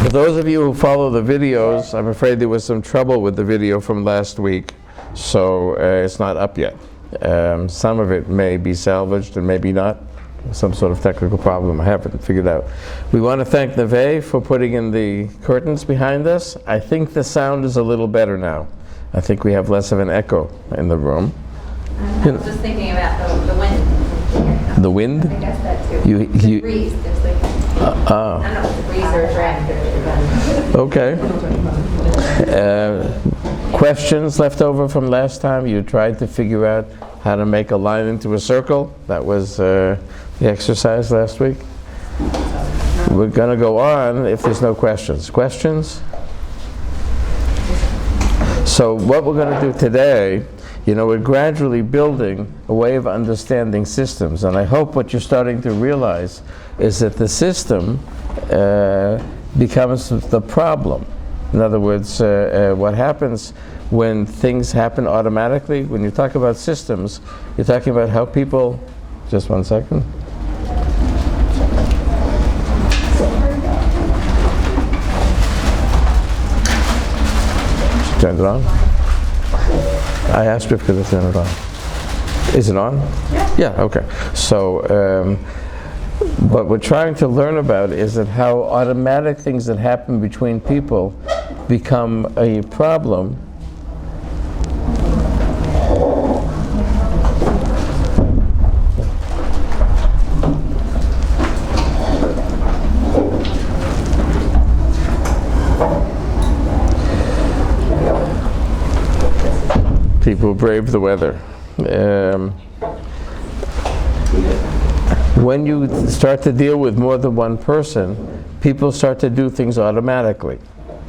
For those of you who follow the videos, I'm afraid there was some trouble with the video from last week, so it's not up yet. Some of it may be salvaged and maybe not. Some sort of technical problem I haven't figured out. We want to thank Neve for putting in the curtains behind us. I think the sound is a little better now. I think we have less of an echo in the room. I was just thinking about the wind. The wind? I guess that too. The breeze. There's like, I don't know if it's a breeze or a tractor. Okay. Questions left over from last time? You tried to figure out how to make a line into a circle. That was the exercise last week. We're going to go on if there's no questions. Questions? So what we're going to do today, we're gradually building a way of understanding systems, and I hope what you're starting to realize is that the system becomes the problem. In other words, what happens when things happen automatically? When you talk about systems, you're talking about how people... Just one second. She turned it on? I asked Rivka to turn it on. Is it on? Yeah, okay. So, what we're trying to learn about is that how automatic things that happen between people become a problem. People brave the weather. When you start to deal with more than one person, people start to do things automatically.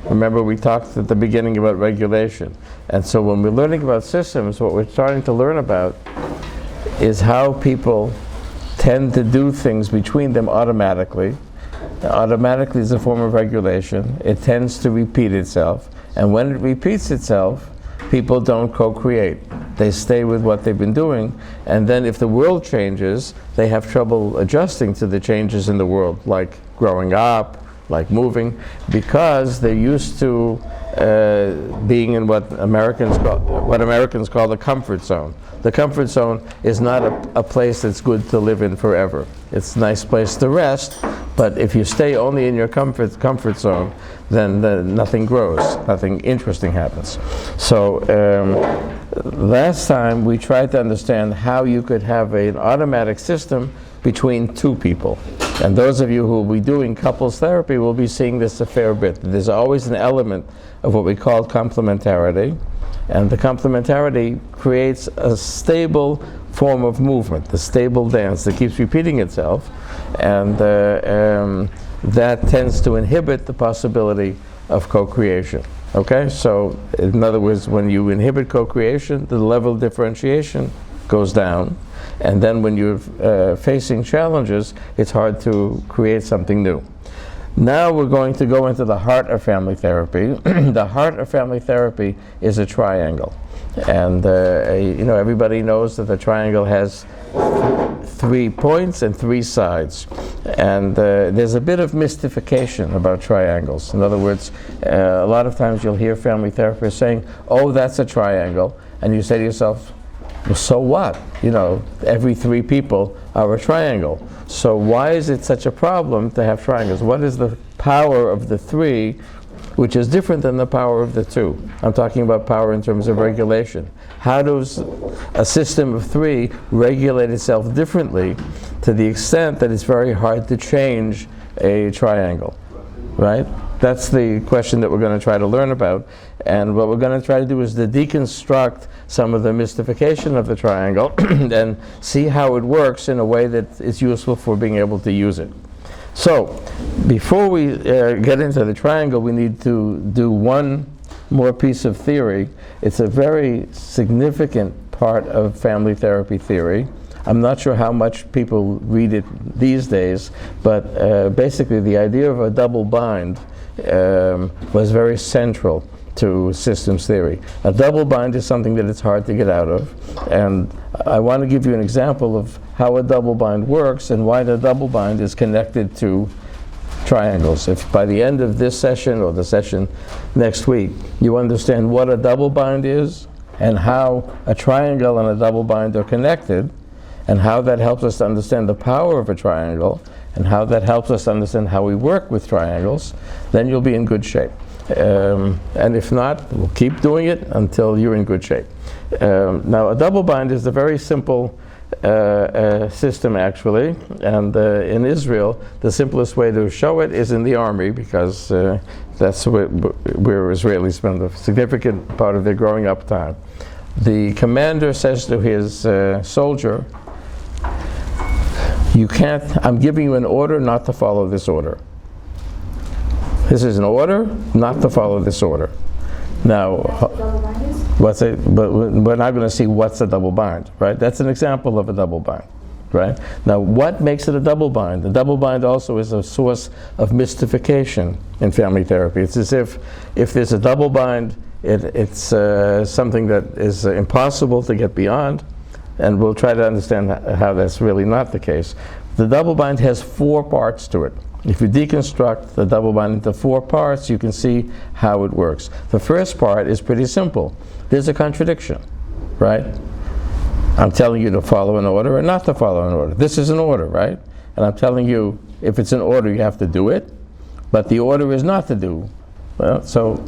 Remember, we talked at the beginning about regulation. And so when we're learning about systems, what we're starting to learn about is how people tend to do things between them automatically. Automatically is a form of regulation. It tends to repeat itself. And when it repeats itself, people don't co-create. They stay with what they've been doing, and then if the world changes, they have trouble adjusting to the changes in the world, like growing up, like moving, because they're used to being in what Americans call the comfort zone. The comfort zone is not a place that's good to live in forever. It's a nice place to rest, but if you stay only in your comfort zone, then nothing grows, nothing interesting happens. So last time we tried to understand how you could have an automatic system between two people. And those of you who will be doing couples therapy will be seeing this a fair bit. There's always an element of what we call complementarity, and the complementarity creates a stable form of movement, the stable dance that keeps repeating itself, and that tends to inhibit the possibility of co-creation. Okay, so in other words, when you inhibit co-creation, the level of differentiation goes down, and then when you're facing challenges, it's hard to create something new. Now we're going to go into the heart of family therapy. The heart of family therapy is a triangle, and everybody knows that the triangle has 3 points and 3 sides, and there's a bit of mystification about triangles. In other words, a lot of times you'll hear family therapists saying, "Oh, that's a triangle," and you say to yourself, well, so what? Every 3 people are a triangle. So why is it such a problem to have triangles? What is the power of the 3, which is different than the power of the 2? I'm talking about power in terms of regulation. How does a system of 3 regulate itself differently to the extent that it's very hard to change a triangle, right? That's the question that we're going to try to learn about. And what we're going to try to do is to deconstruct some of the mystification of the triangle and see how it works in a way that is useful for being able to use it. So, before we get into the triangle, we need to do one more piece of theory. It's a very significant part of family therapy theory. I'm not sure how much people read it these days, but basically the idea of a double bind was very central to systems theory. A double bind is something that it's hard to get out of, and I want to give you an example of how a double bind works and why the double bind is connected to triangles. If by the end of this session or the session next week, you understand what a double bind is and how a triangle and a double bind are connected, and how that helps us to understand the power of a triangle, and how that helps us understand how we work with triangles, then you'll be in good shape. And if not, we'll keep doing it until you're in good shape. Now, a double bind is a very simple system, actually, and in Israel, the simplest way to show it is in the army, because that's where Israelis spend a significant part of their growing up time. The commander says to his soldier, I'm giving you an order not to follow this order. This is an order not to follow this order. Now, what's it? But we're not going to see what's a double bind, right? That's an example of a double bind, right? Now, what makes it a double bind? The double bind also is a source of mystification in family therapy. It's as if there's a double bind, it's something that is impossible to get beyond, and we'll try to understand how that's really not the case. The double bind has 4 parts to it. If you deconstruct the double bind into 4 parts, you can see how it works. The first part is pretty simple. There's a contradiction, right? I'm telling you to follow an order or not to follow an order. This is an order, right? And I'm telling you, if it's an order, you have to do it, but the order is not to do. Well, so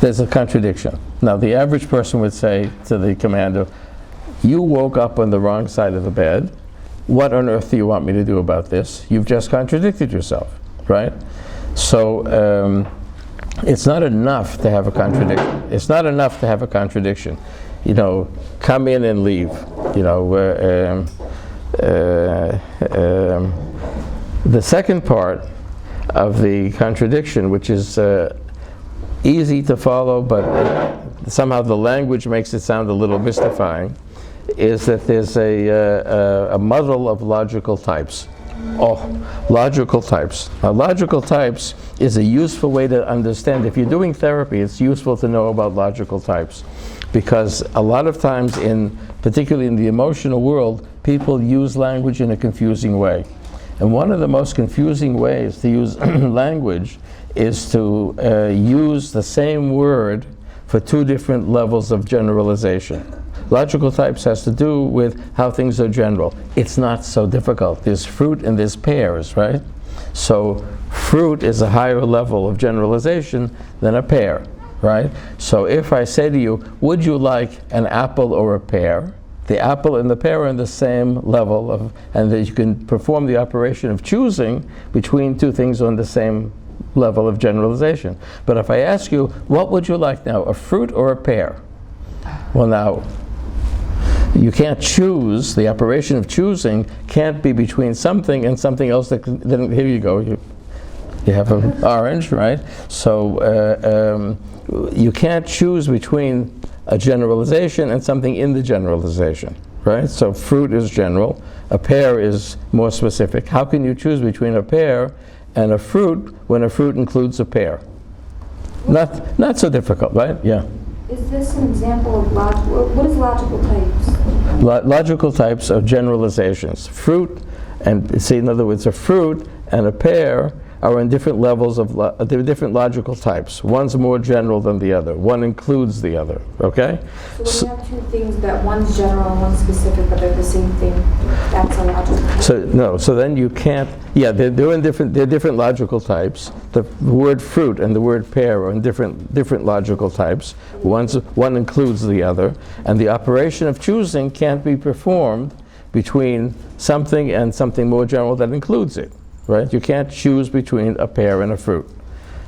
there's a contradiction. Now, the average person would say to the commander, you woke up on the wrong side of the bed. What on earth do you want me to do about this? You've just contradicted yourself, right? So it's not enough to have a contradiction. It's not enough to have a contradiction. You know, come in and leave. You know, the second part of the contradiction, which is easy to follow, but somehow the language makes it sound a little mystifying, is that there's a muddle of logical types. Oh, logical types. Now, logical types is a useful way to understand. If you're doing therapy, it's useful to know about logical types, because a lot of times, particularly in the emotional world, people use language in a confusing way. And one of the most confusing ways to use language is to use the same word for 2 different levels of generalization. Logical types has to do with how things are general. It's not so difficult. There's fruit and there's pears, right? So fruit is a higher level of generalization than a pear, right? So if I say to you, would you like an apple or a pear? The apple and the pear are in the same level and that you can perform the operation of choosing between 2 things on the same level of generalization. But if I ask you, what would you like now, a fruit or a pear? Well, now, you can't choose. The operation of choosing can't be between something and something else then here you go. You have an orange, right? So you can't choose between a generalization and something in the generalization, right? So fruit is general. A pear is more specific. How can you choose between a pear and a fruit when a fruit includes a pear? Not so difficult, right? Yeah. Is this an example of what is logical types? Logical types of generalizations. Fruit, and see, in other words, a fruit and a pear are in different levels of, they're different logical types. One's more general than the other. One includes the other, okay? So when you have 2 things that one's general and one's specific, but they're the same thing, that's a logical type? So then you can't, yeah, they're different logical types. The word fruit and the word pear are in different logical types. One includes the other, and the operation of choosing can't be performed between something and something more general that includes it. Right? You can't choose between a pear and a fruit.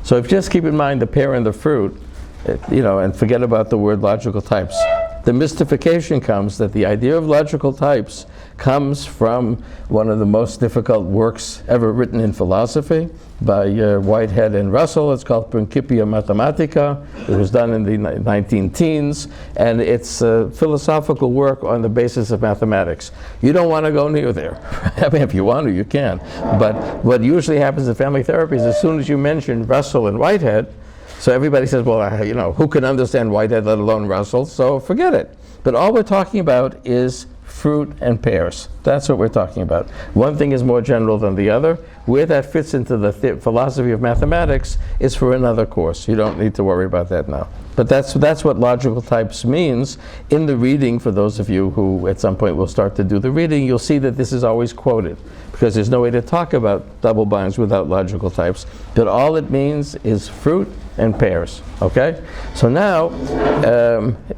So if just keep in mind the pear and the fruit, and forget about the word logical types. The mystification comes that the idea of logical types comes from one of the most difficult works ever written in philosophy by Whitehead and Russell. It's called Principia Mathematica. It was done in the 19-teens, and it's a philosophical work on the basis of mathematics. You don't want to go near there. I mean, if you want to, you can. But what usually happens in family therapy is as soon as you mention Russell and Whitehead, so everybody says, well, who can understand Whitehead, let alone Russell? So forget it. But all we're talking about is fruit, and pears. That's what we're talking about. One thing is more general than the other. Where that fits into the philosophy of mathematics is for another course. You don't need to worry about that now. But that's what logical types means. In the reading, for those of you who at some point will start to do the reading, you'll see that this is always quoted, because there's no way to talk about double binds without logical types. But all it means is fruit and pears. Okay? So now,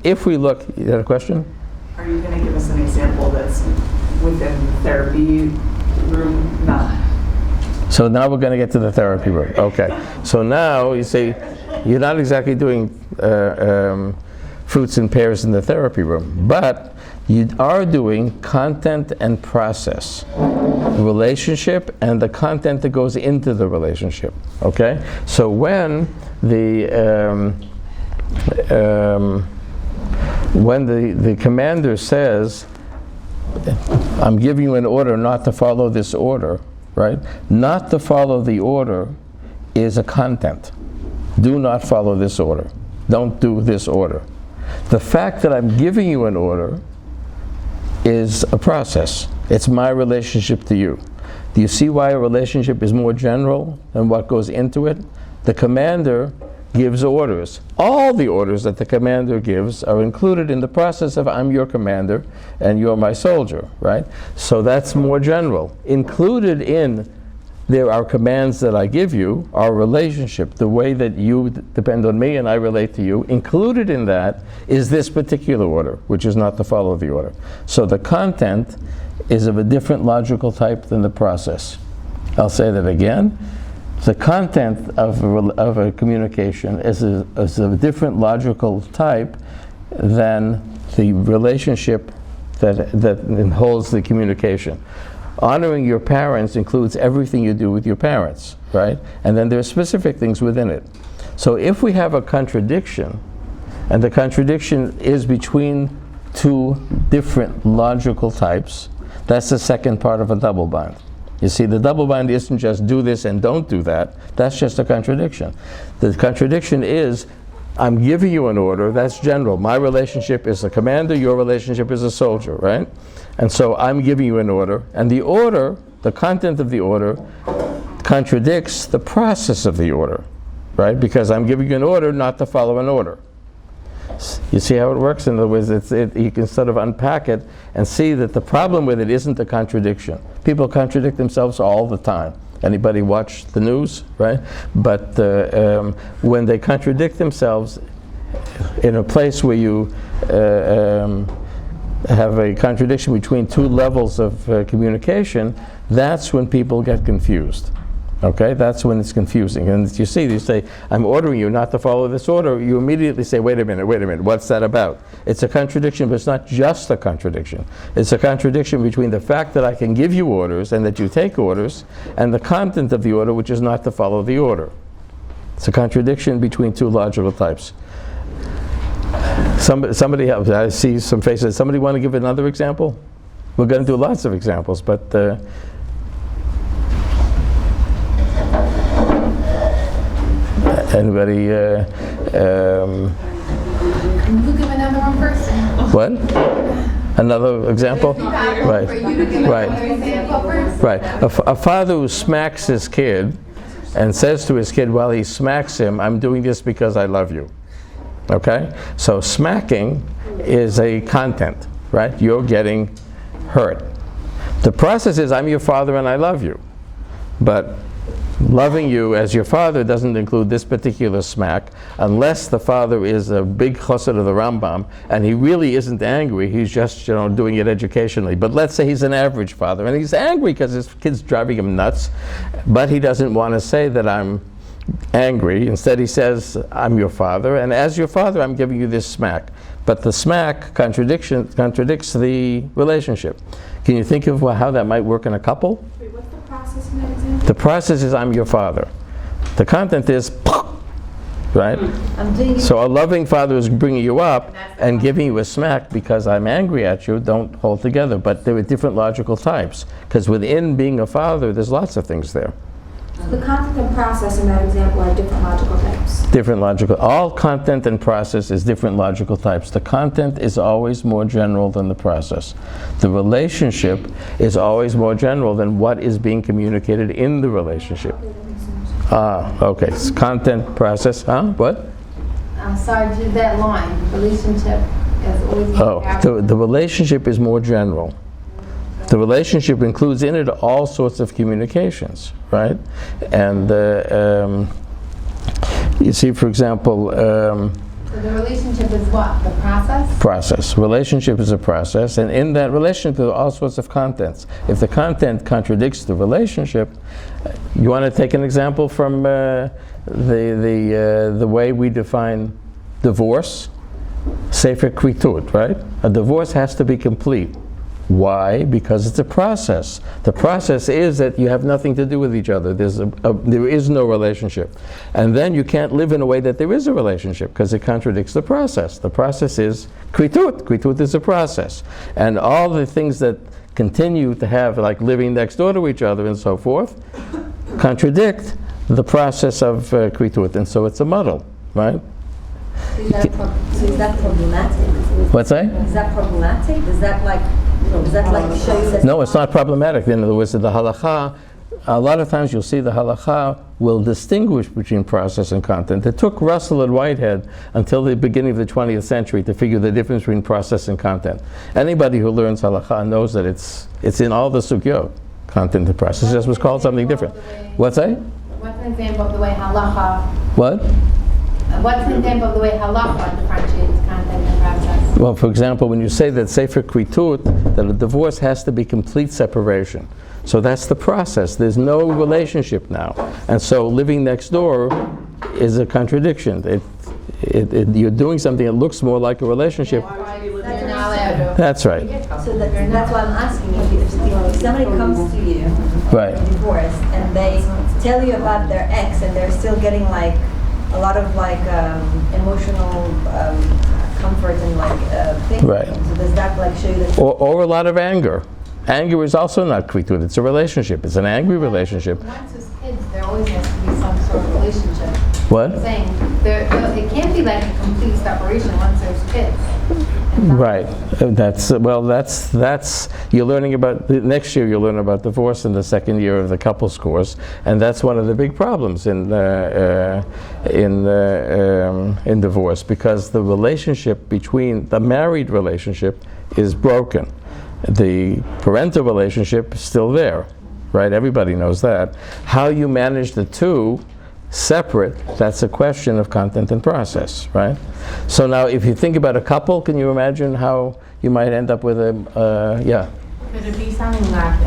if we look, you had a question? Are you going to give us an example that's within the therapy room? Not. So now we're going to get to the therapy room. Okay. So now you say you're not exactly doing fruits and pears in the therapy room, but you are doing content and process, relationship, and the content that goes into the relationship. Okay. So when the commander says, I'm giving you an order not to follow this order, right? Not to follow the order is a content. Do not follow this order. Don't do this order. The fact that I'm giving you an order is a process. It's my relationship to you. Do you see why a relationship is more general than what goes into it? The commander gives orders. All the orders that the commander gives are included in the process of I'm your commander and you're my soldier, right? So that's more general. Included in there are commands that I give you, our relationship, the way that you depend on me and I relate to you. Included in that is this particular order, which is not to follow the order. So the content is of a different logical type than the process. I'll say that again. The content of a communication is of a different logical type than the relationship that holds the communication. Honoring your parents includes everything you do with your parents, right? And then there are specific things within it. So if we have a contradiction, and the contradiction is between two different logical types, that's the second part of a double bind. You see, the double bind isn't just do this and don't do that. That's just a contradiction. The contradiction is, I'm giving you an order, that's general. My relationship is a commander, your relationship is a soldier, right? And so I'm giving you an order, and the order, the content of the order, contradicts the process of the order, right? Because I'm giving you an order not to follow an order. You see how it works? In other words, you can sort of unpack it and see that the problem with it isn't a contradiction. People contradict themselves all the time. Anybody watch the news, right? But when they contradict themselves in a place where you have a contradiction between two levels of communication, that's when people get confused. Okay, that's when it's confusing. And you see, you say, I'm ordering you not to follow this order. You immediately say, wait a minute, what's that about? It's a contradiction, but it's not just a contradiction. It's a contradiction between the fact that I can give you orders and that you take orders, and the content of the order, which is not to follow the order. It's a contradiction between two logical types. Somebody else, I see some faces. Somebody want to give another example? We're going to do lots of examples, but anybody? Can you give another one first? What? Another example? Right. Right. A father who smacks his kid and says to his kid while he smacks him, I'm doing this because I love you. Okay? So smacking is a content, right? You're getting hurt. The process is, I'm your father and I love you. But loving you as your father doesn't include this particular smack, unless the father is a big chassid of the Rambam and he really isn't angry, he's just doing it educationally. But let's say he's an average father and he's angry because his kid's driving him nuts, but he doesn't want to say that I'm angry. Instead he says, I'm your father, and as your father I'm giving you this smack. But the smack contradicts the relationship. Can you think of how that might work in a couple? Wait, what's the process in that example? The process is I'm your father. The content is, right? So a loving father is bringing you up and giving you a smack because I'm angry at you, don't hold together. But there are different logical types. Because within being a father, there's lots of things there. So the content and process in that example are different logical types. Different logical. All content and process is different logical types. The content is always more general than the process. The relationship is always more general than what is being communicated in the relationship. Okay, that makes sense. Okay. It's content, process, What? Sorry, to that line, relationship is always more The relationship is more general. The relationship includes in it all sorts of communications, right? And you see, for example, So the relationship is what? The process? process. Relationship is a process, and in that relationship there are all sorts of contents. If the content contradicts the relationship, you want to take an example from the way we define divorce? Sefer Kvitut, right? A divorce has to be complete. Why? Because it's a process. The process is that you have nothing to do with each other. There is no relationship. And then you can't live in a way that there is a relationship because it contradicts the process. The process is kvitut. Kvitut is a process. And all the things that continue to have, like living next door to each other and so forth, contradict the process of kvitut. And so it's a muddle, right? Is that problematic? What's that? Is that problematic? Does that show you that? No, it's not problematic. In other words, the halakha, a lot of times you'll see the halakha will distinguish between process and content. It took Russell and Whitehead until the beginning of the 20th century to figure the difference between process and content. Anybody who learns halakha knows that it's in all the sugyot, content and process. It just was called something different. What's that? What's an example of the way halacha? What? What's an example of the way halacha differentiates content and process? Well, for example, when you say that Sefer Kvitut, that a divorce has to be complete separation. So that's the process. There's no relationship now. And so living next door is a contradiction. You're doing something that looks more like a relationship. That's right. So that's why I'm asking you. If somebody comes to you, Right. divorce, and they tell you about their ex, and they're still getting like a lot of emotional comfort and things. Right. So does that show you that? Or a lot of anger. Anger is also not kvitut. It's a relationship. It's an angry relationship. Once there's kids, there always has to be some sort of relationship. What? I'm saying it can't be like a complete separation once there's kids. Right. That's you're learning about next year. You'll learn about divorce in the second year of the couples course, and that's one of the big problems in divorce, because the relationship between the married relationship is broken. The parental relationship is still there, right? Everybody knows that. How you manage the two separate, that's a question of content and process, right? So now if you think about a couple, can you imagine how you might end up with yeah? Could it be something like,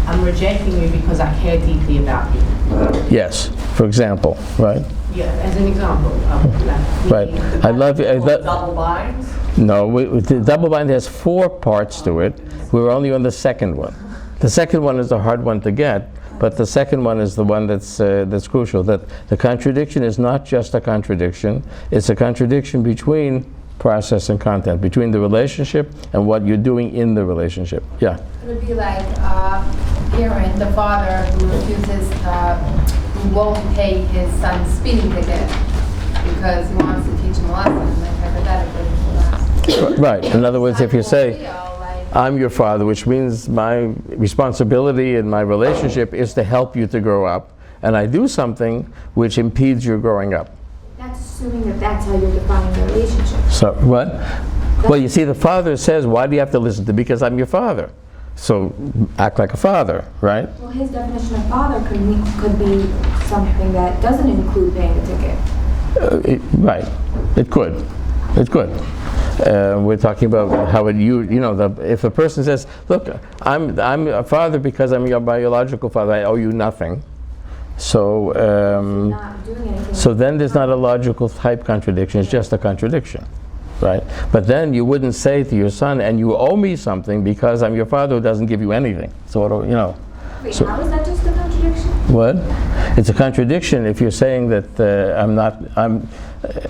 I'm rejecting you because I care deeply about you? Yes, for example, right? Yeah, as an example. Right. I love you. Double binds? No, the double bind has 4 parts to it. We're only on the second one. The second one is the hard one to get, but the second one is the one that's crucial. That the contradiction is not just a contradiction; it's a contradiction between process and content, between the relationship and what you're doing in the relationship. Yeah. It would be like parent, the father who refuses, who won't pay his son's speeding ticket because he wants to teach him a lesson, like hypothetically. Right. In other words, if you say, I'm your father, which means my responsibility in my relationship is to help you to grow up, and I do something which impedes your growing up. That's assuming that that's how you're defining the relationship. So, what? Well, you see, the father says, why do you have to listen to me? Because I'm your father. So, act like a father, right? Well, his definition of father could be something that doesn't include paying the ticket. Right. It could. It could. We're talking about how if a person says, look, I'm a father because I'm your biological father, I owe you nothing. So, Not doing anything. so then there's not a logical type contradiction, it's just a contradiction, right? But then you wouldn't say to your son, and you owe me something because I'm your father who doesn't give you anything. So, Wait, so- how is that just a contradiction? what? It's a contradiction if you're saying that I'm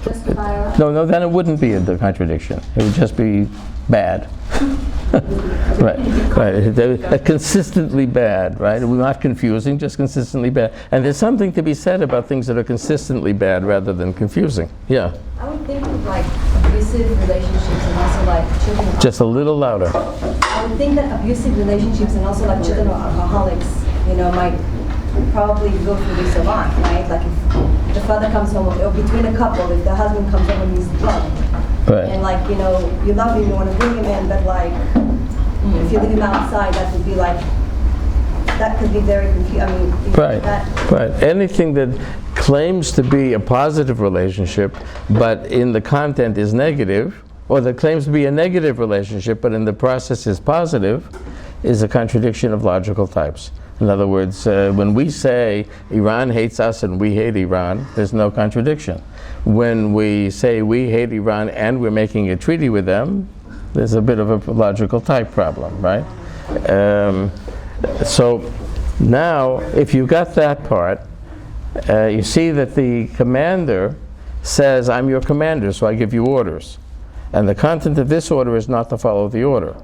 Justify. No, then it wouldn't be a contradiction. It would just be bad. Right. Consistently bad, right? We're not confusing, just consistently bad. And there's something to be said about things that are consistently bad rather than confusing. Yeah. I would think of like abusive relationships and also like children. Just a little louder. I would think that abusive relationships and also like children of alcoholics, might probably go through this a lot, right? Like if the father comes home, or between a couple, if the husband comes home and he's drunk, Right. and like, you love him, you want to bring him in, but like, if you leave him outside, that would be like, that could be very confusing. I mean, Right. that, Right. Anything that claims to be a positive relationship, but in the content is negative, or that claims to be a negative relationship, but in the process is positive, is a contradiction of logical types. In other words, when we say Iran hates us and we hate Iran, there's no contradiction. When we say we hate Iran and we're making a treaty with them, there's a bit of a logical type problem, right? So now, if you got that part, you see that the commander says, I'm your commander, so I give you orders. And the content of this order is not to follow the order.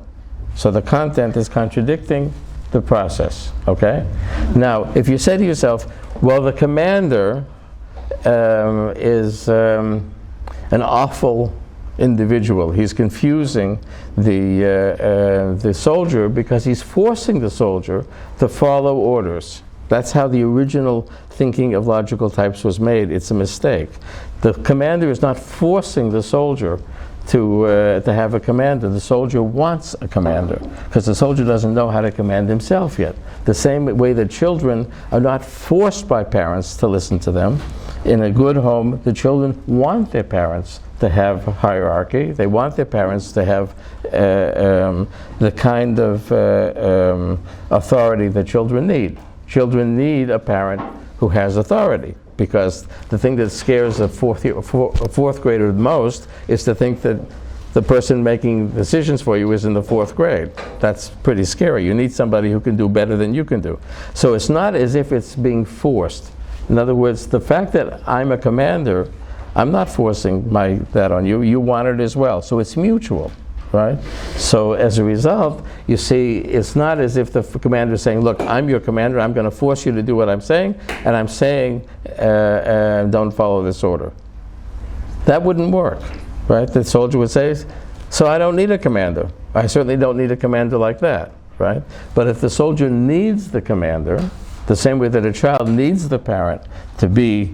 So the content is contradicting the process, okay? Now, if you say to yourself, well, the commander is an awful individual. He's confusing the soldier because he's forcing the soldier to follow orders. That's how the original thinking of logical types was made. It's a mistake. The commander is not forcing the soldier to have a commander. The soldier wants a commander because the soldier doesn't know how to command himself yet. The same way that children are not forced by parents to listen to them. In a good home, the children want their parents to have hierarchy. They want their parents to have the kind of authority that children need. Children need a parent who has authority, because the thing that scares a fourth grader the most is to think that the person making decisions for you is in the fourth grade. That's pretty scary. You need somebody who can do better than you can do. So it's not as if it's being forced. In other words, the fact that I'm a commander, I'm not forcing that on you. You want it as well. So it's mutual, right? So as a result, you see, it's not as if the commander is saying, look, I'm your commander, I'm going to force you to do what I'm saying, and I'm saying, don't follow this order. That wouldn't work, right? The soldier would say, so I don't need a commander. I certainly don't need a commander like that, right? But if the soldier needs the commander, the same way that a child needs the parent to be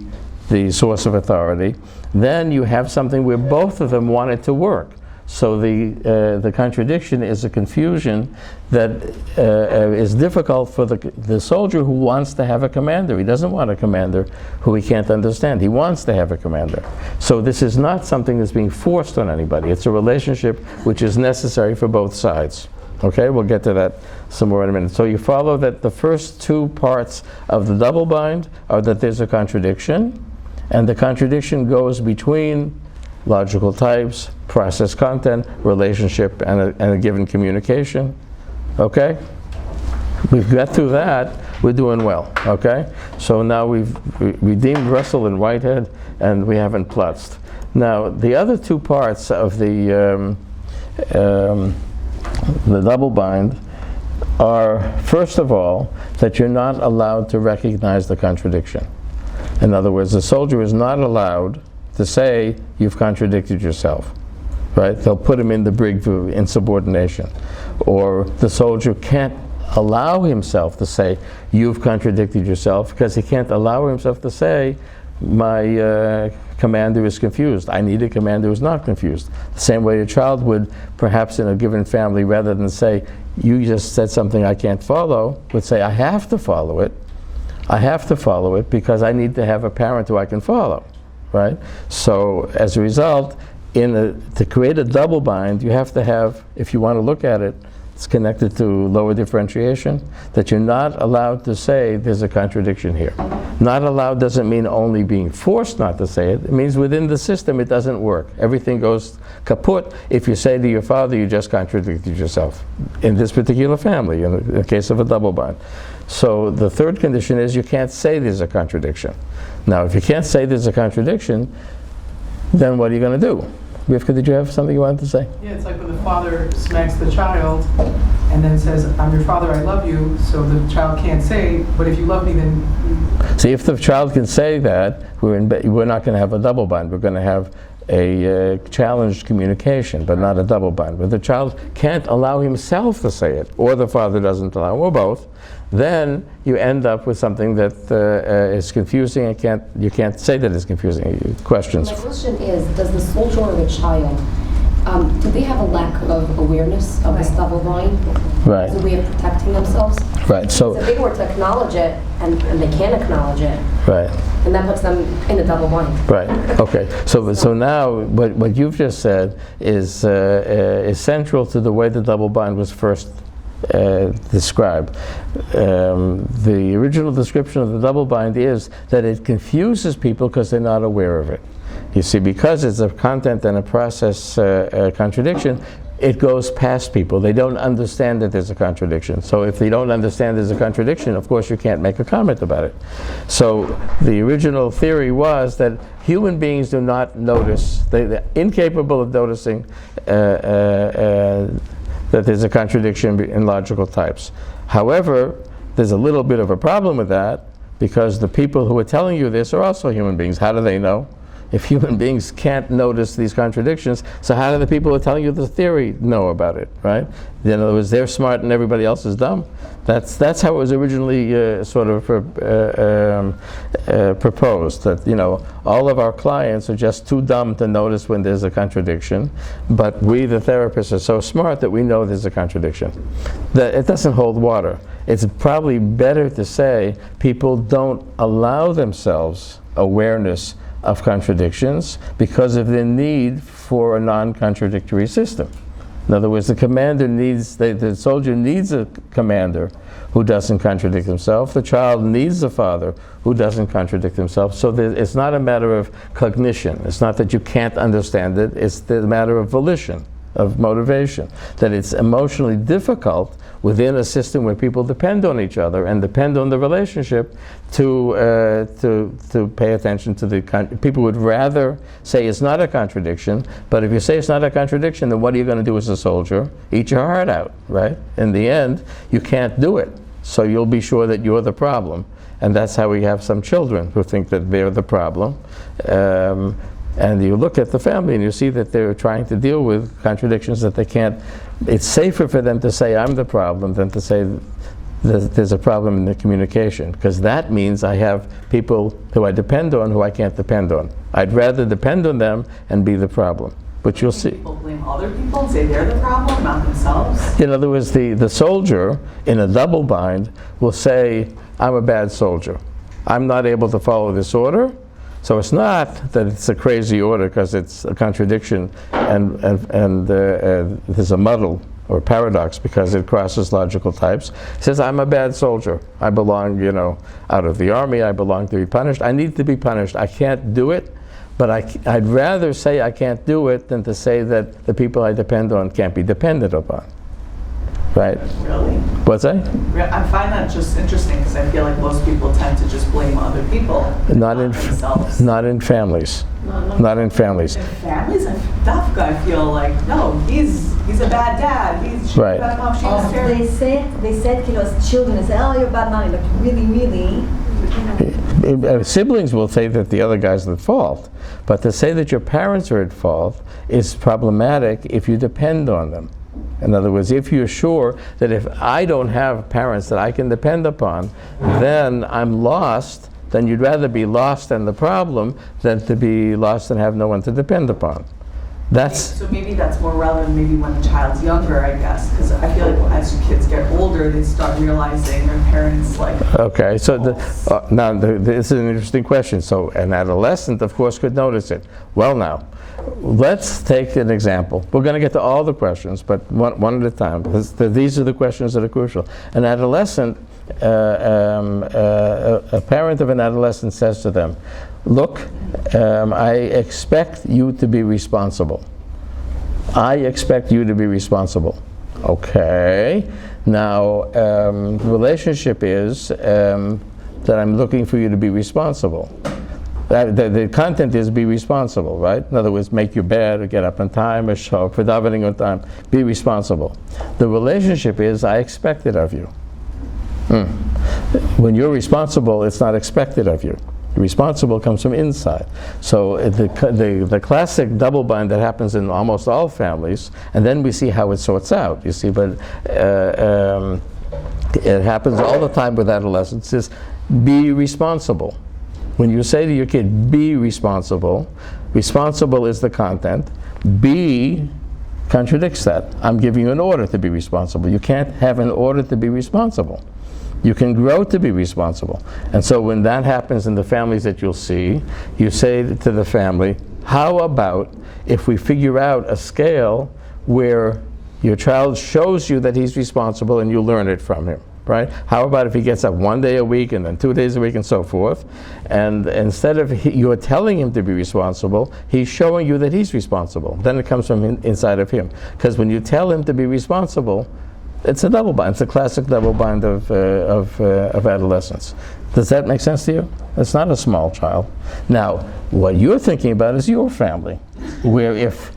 the source of authority, then you have something where both of them want it to work. So the contradiction is a confusion that is difficult for the soldier who wants to have a commander. He doesn't want a commander who he can't understand. He wants to have a commander. So this is not something that's being forced on anybody. It's a relationship which is necessary for both sides. Okay, we'll get to that some more in a minute. So you follow that the first two parts of the double bind are that there's a contradiction, and the contradiction goes between logical types, process content, relationship, and a given communication. Okay? We've got through that, we're doing well. Okay? So now we've redeemed Russell and Whitehead, and we haven't plutzed. Now, the other two parts of the double bind are, first of all, that you're not allowed to recognize the contradiction. In other words, the soldier is not allowed to say, you've contradicted yourself, right? They'll put him in the brig for insubordination. Or the soldier can't allow himself to say, you've contradicted yourself, because he can't allow himself to say, my commander is confused. I need a commander who's not confused. The same way a child would, perhaps in a given family, rather than say, you just said something I can't follow, would say, I have to follow it. I have to follow it because I need to have a parent who I can follow, right? So as a result, to create a double bind, you have to have, if you want to look at it, it's connected to lower differentiation, that you're not allowed to say there's a contradiction here. Not allowed doesn't mean only being forced not to say it. It means within the system it doesn't work. Everything goes kaput if you say to your father you just contradicted yourself. In this particular family, in the case of a double bind. So the third condition is you can't say there's a contradiction. Now if you can't say there's a contradiction, then what are you going to do? Rivka, did you have something you wanted to say? Yeah, it's like when the father smacks the child and then says, I'm your father, I love you, so the child can't say, but if you love me, then... See, if the child can say that, we're not going to have a double bind. We're going to have a challenged communication, but not a double bind. But the child can't allow himself to say it, or the father doesn't allow, or both, then you end up with something that is confusing and you can't say that it's confusing. Questions? My question is, does the soldier or the child, do they have a lack of awareness of this double bind? Right. As a way of protecting themselves? Right. So. If they were to acknowledge it, and they can acknowledge it, Right. and that puts them in a double bind. Right. Okay. So now what you've just said is central to the way the double bind was first described. The original description of the double bind is that it confuses people because they're not aware of it. You see, because it's a content and a process contradiction, it goes past people. They don't understand that there's a contradiction. So if they don't understand there's a contradiction, of course you can't make a comment about it. So the original theory was that human beings do not notice, they're incapable of noticing that there's a contradiction in logical types. However, there's a little bit of a problem with that, because the people who are telling you this are also human beings. How do they know? If human beings can't notice these contradictions, so how do the people who are telling you the theory know about it, right? In other words, they're smart and everybody else is dumb. That's how it was originally sort of proposed, that, you know, all of our clients are just too dumb to notice when there's a contradiction, but we, the therapists, are so smart that we know there's a contradiction. That it doesn't hold water. It's probably better to say people don't allow themselves awareness of contradictions because of the need for a non-contradictory system. In other words, the commander needs, the soldier needs a commander who doesn't contradict himself. The child needs a father who doesn't contradict himself. So it's not a matter of cognition. It's not that you can't understand it. It's the matter of volition, of motivation. That it's emotionally difficult within a system where people depend on each other and depend on the relationship to pay attention to the people would rather say it's not a contradiction, but if you say it's not a contradiction, then what are you going to do as a soldier? Eat your heart out, right? In the end, you can't do it, so you'll be sure that you're the problem. And that's how we have some children who think that they're the problem. And you look at the family and you see that they're trying to deal with contradictions that they can't. It's safer for them to say I'm the problem than to say that there's a problem in the communication, because that means I have people who I depend on who I can't depend on. I'd rather depend on them and be the problem. But you'll see. People blame other people and say they're the problem, not themselves. In other words, the soldier in a double bind will say, I'm a bad soldier. I'm not able to follow this order. So it's not that it's a crazy order because it's a contradiction and there's a muddle or paradox because it crosses logical types. It says, I'm a bad soldier. I belong, you know, out of the army. I belong to be punished. I need to be punished. I can't do it, but I'd rather say I can't do it than to say that the people I depend on can't be depended upon. Right? Really? What's that? I find that just interesting because I feel like most people tend to just blame other people, Not in themselves. not in families. Not in families. In families, I feel like, no, he's a bad dad. He's Right. bad mom. She was terrible. They said, you know, as children, they say, oh, you're a bad mommy, but really, Siblings will say that the other guy's at fault, but to say that your parents are at fault is problematic if you depend on them. In other words, if you're sure that if I don't have parents that I can depend upon, then I'm lost, then you'd rather be lost and the problem than to be lost and have no one to depend upon. So maybe that's more relevant maybe when the child's younger, I guess, because I feel like as your kids get older, they start realizing their parents like... Okay, so now this is an interesting question. So an adolescent, of course, could notice it. Well now, let's take an example. We're going to get to all the questions, but one at a time. These are the questions that are crucial. An adolescent, a parent of an adolescent says to them, look, I expect you to be responsible. I expect you to be responsible. Okay. Now, the relationship is that I'm looking for you to be responsible. The content is be responsible, right? In other words, make your bed, or get up on time, or show up for davening on time. Be responsible. The relationship is, I expect it of you. When you're responsible, it's not expected of you. Responsible comes from inside. So the classic double bind that happens in almost all families, and then we see how it sorts out, you see, but it happens all the time with adolescents, is be responsible. When you say to your kid, be responsible, responsible is the content, be contradicts that. I'm giving you an order to be responsible. You can't have an order to be responsible. You can grow to be responsible. And so when that happens in the families that you'll see, you say to the family, how about if we figure out a scale where your child shows you that he's responsible and you learn it from him, right? How about if he gets up 1 day a week and then 2 days a week and so forth, and instead of you're telling him to be responsible, he's showing you that he's responsible. Then it comes from inside of him. Because when you tell him to be responsible, it's a double bind. It's a classic double bind of adolescence. Does that make sense to you? It's not a small child. Now, what you're thinking about is your family, where if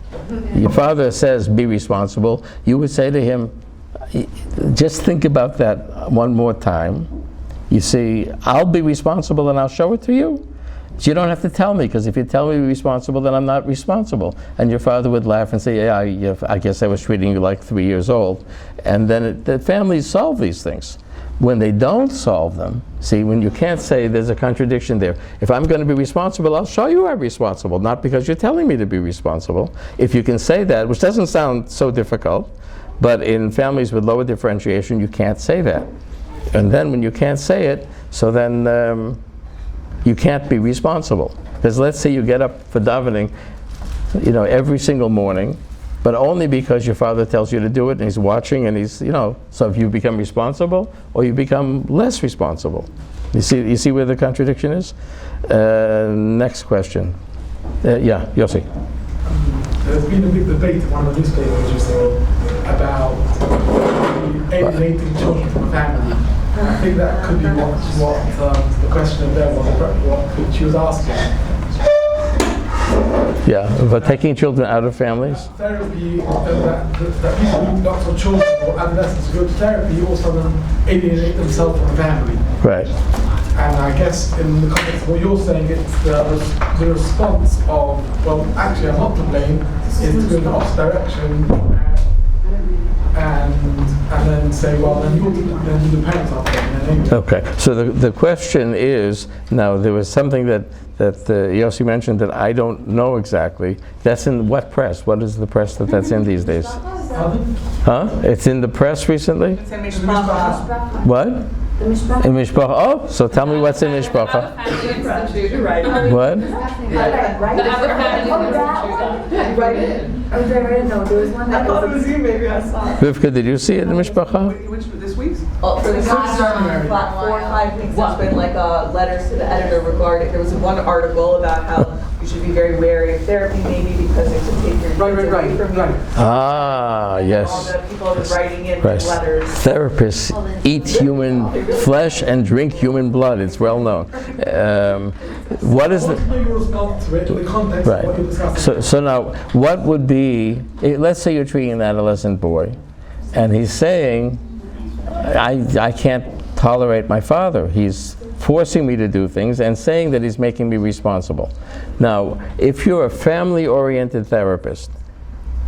your father says be responsible, you would say to him, just think about that one more time. You see, I'll be responsible and I'll show it to you. So you don't have to tell me, because if you tell me to be responsible, then I'm not responsible. And your father would laugh and say, yeah, I guess I was treating you like 3 years old. And then the families solve these things. When they don't solve them, see, when you can't say there's a contradiction there. If I'm going to be responsible, I'll show you I'm responsible, not because you're telling me to be responsible. If you can say that, which doesn't sound so difficult, but in families with lower differentiation, you can't say that. And then when you can't say it, so then you can't be responsible. Because let's say you get up for davening, every single morning, but only because your father tells you to do it and he's watching and he's, so if you become responsible or you become less responsible. You see where the contradiction is? Next question. Yeah, Yossi. There's been a big debate in one of the newspapers recently about alienating children from a family. I think that could be what the question there was, what she was asking. Yeah, but taking children out of families? Therapy, that people who lots of children or adolescents who go to therapy also alienate themselves from the family. Right. And I guess in the context of what you're saying, it's the response of, well, actually I'm not to blame, is to go in the opposite direction and then say, well, then the parents are playing. Okay, so the question is, now there was something that Yossi mentioned that I don't know exactly. That's in what press? What is the press that's in these days? Huh? It's in the press recently? It's in Mishpacha. What? The Mishpacha. In Mishpacha? Oh, so tell me what's in Mishpacha. What? There was one I that thought it was was you, maybe I saw it. Rivka, did you see it in Mishpacha? Which, this week's? For the last 4 or 5 weeks, there's been like letters to the editor regarding, there was one article about how you should be very wary of therapy, maybe because it could take your kids away from you. Ah, All yes. the people have been writing in Right. letters. Therapists eat human flesh and drink human blood. It's well known. What is the... Your response to it, the context of what you're discussing. So now, what would be... Let's say you're treating an adolescent boy, and he's saying, I can't tolerate my father. He's forcing me to do things and saying that he's making me responsible. Now, if you're a family-oriented therapist,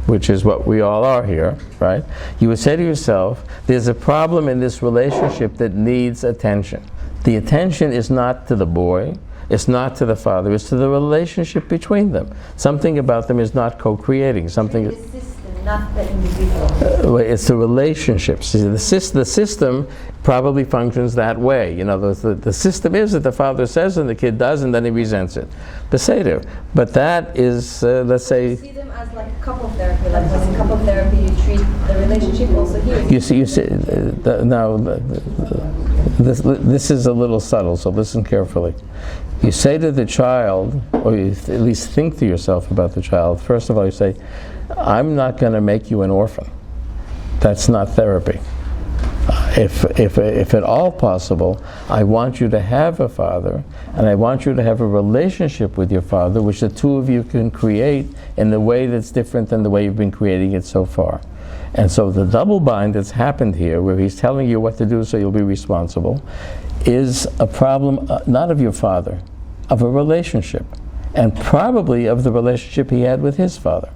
which is what we all are here, right? You would say to yourself, there's a problem in this relationship that needs attention. The attention is not to the boy, it's not to the father, it's to the relationship between them. Something about them is not co-creating. Something. The system, not the individual. It's the relationships. See, the system probably functions that way. The system is that the father says and the kid does, and then he resents it. Beseder. But that is, let's say. See them as like couple therapy. Like when in couple therapy, you treat the relationship also here. You see. This is a little subtle, so listen carefully. You say to the child, or you at least think to yourself about the child, first of all you say, I'm not going to make you an orphan. That's not therapy. if at all possible, I want you to have a father, and I want you to have a relationship with your father, which the two of you can create in a way that's different than the way you've been creating it so far. And so the double bind that's happened here, where he's telling you what to do so you'll be responsible, is a problem not of your father, of a relationship, and probably of the relationship he had with his father.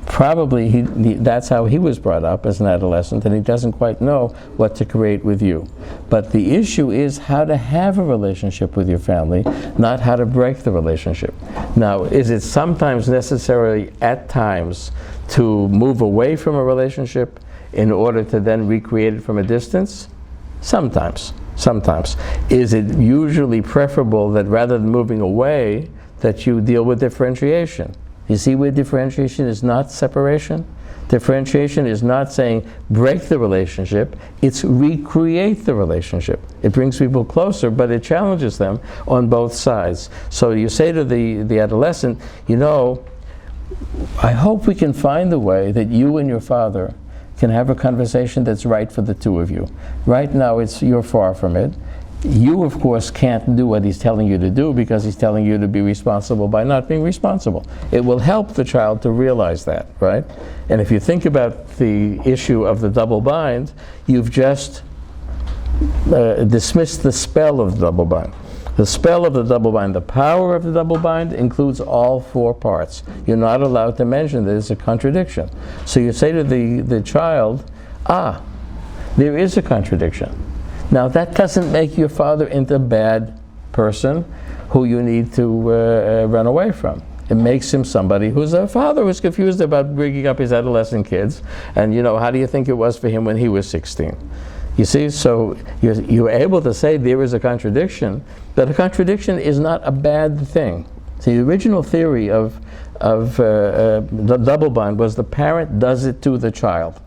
Probably that's how he was brought up as an adolescent, and he doesn't quite know what to create with you. But the issue is how to have a relationship with your family, not how to break the relationship. Now, is it sometimes necessary at times to move away from a relationship in order to then recreate it from a distance? Sometimes. Sometimes. Is it usually preferable that rather than moving away, that you deal with differentiation? You see where differentiation is not separation? Differentiation is not saying break the relationship, it's recreate the relationship. It brings people closer, but it challenges them on both sides. So you say to the adolescent, you know, I hope we can find a way that you and your father can have a conversation that's right for the two of you. Right now you're far from it. You, of course, can't do what he's telling you to do because he's telling you to be responsible by not being responsible. It will help the child to realize that, right? And if you think about the issue of the double bind, you've just dismissed the spell of the double bind. The spell of the double bind, the power of the double bind includes all four parts. You're not allowed to mention that it's a contradiction. So you say to the child, there is a contradiction. Now, that doesn't make your father into a bad person who you need to run away from. It makes him somebody who's a father who's confused about bringing up his adolescent kids. And, you know, how do you think it was for him when he was 16? You see, so you're able to say there is a contradiction, but a contradiction is not a bad thing. See, the original theory of the double bind was the parent does it to the child.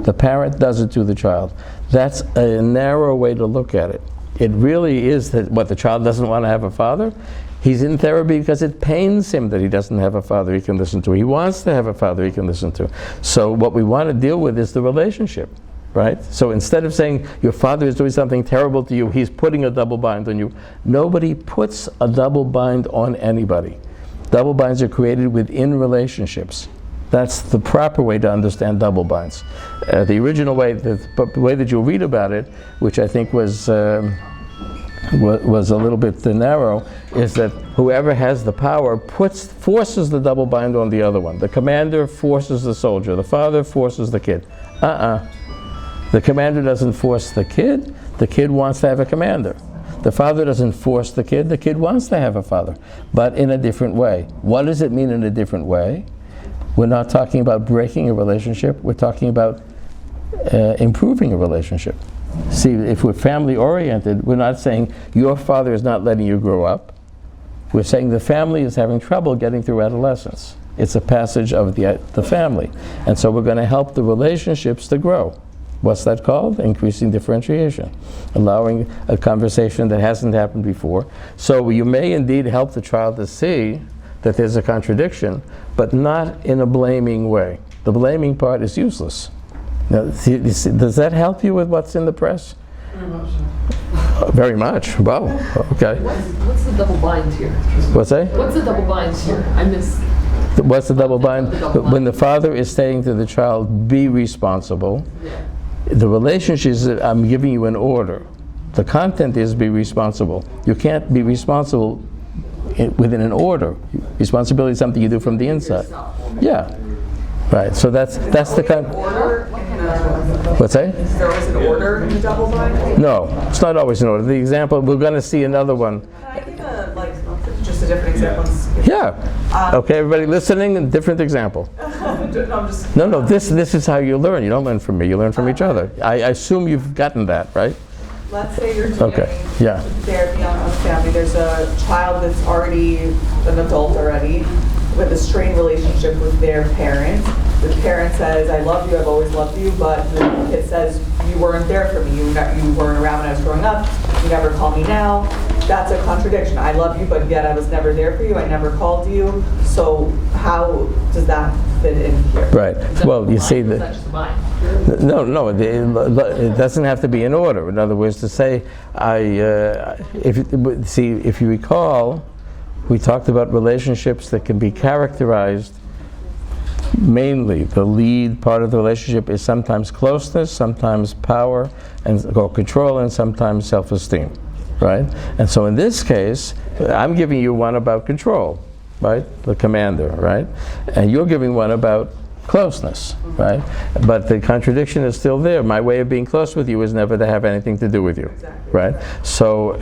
The parent does it to the child. That's a narrow way to look at it. It really is that what the child doesn't want to have a father. He's in therapy because it pains him that he doesn't have a father he can listen to. He wants to have a father he can listen to. So what we want to deal with is the relationship, right? So instead of saying your father is doing something terrible to you, he's putting a double bind on you. Nobody puts a double bind on anybody. Double binds are created within relationships. That's the proper way to understand double binds. The original way, the way that you'll read about it, which I think was a little bit narrow, is that whoever has the power forces the double bind on the other one. The commander forces the soldier. The father forces the kid. The commander doesn't force the kid. The kid wants to have a commander. The father doesn't force the kid wants to have a father, but in a different way. What does it mean in a different way? We're not talking about breaking a relationship, we're talking about improving a relationship. See, if we're family oriented, we're not saying your father is not letting you grow up. We're saying the family is having trouble getting through adolescence. It's a passage of the family. And so we're going to help the relationships to grow. What's that called? Increasing differentiation. Allowing a conversation that hasn't happened before. So you may indeed help the child to see that there's a contradiction, but not in a blaming way. The blaming part is useless. Now, does that help you with what's in the press? Very much so. Very much. Wow. Okay. What's the double bind here? What's that? What's the double bind here? I miss. What's the double bind? When the father is saying to the child, be responsible, the relationship is that I'm giving you an order. The content is be responsible. You can't be responsible within an order. Responsibility is something you do from the inside. Yeah. Right. So that's the kind. Order. What's that? Is there always an order in the double bind? No, it's not always an order. The example, we're going to see another one. Can I give just a different example? Yeah. Okay, everybody listening, a different example. No, this is how you learn. You don't learn from me, you learn from each other. I assume you've gotten that, right? Let's say you're doing therapy on family. There's a child that's already an adult already with a strained relationship with their parents. The parent says, I love you, I've always loved you, but the kid says, you weren't there for me. You weren't around when I was growing up. You never call me now. that's a contradiction. I love you, but yet I was never there for you, I never called you. So how does that fit in here? Right. Well, you see, That's the bind. no, it doesn't have to be in order. In other words, to say, if you recall, we talked about relationships that can be characterized. Mainly, the lead part of the relationship is sometimes closeness, sometimes power or control, and sometimes self-esteem, right? And so in this case, I'm giving you one about control, right? The commander, right? And you're giving one about closeness, right? But the contradiction is still there. My way of being close with you is never to have anything to do with you, right? So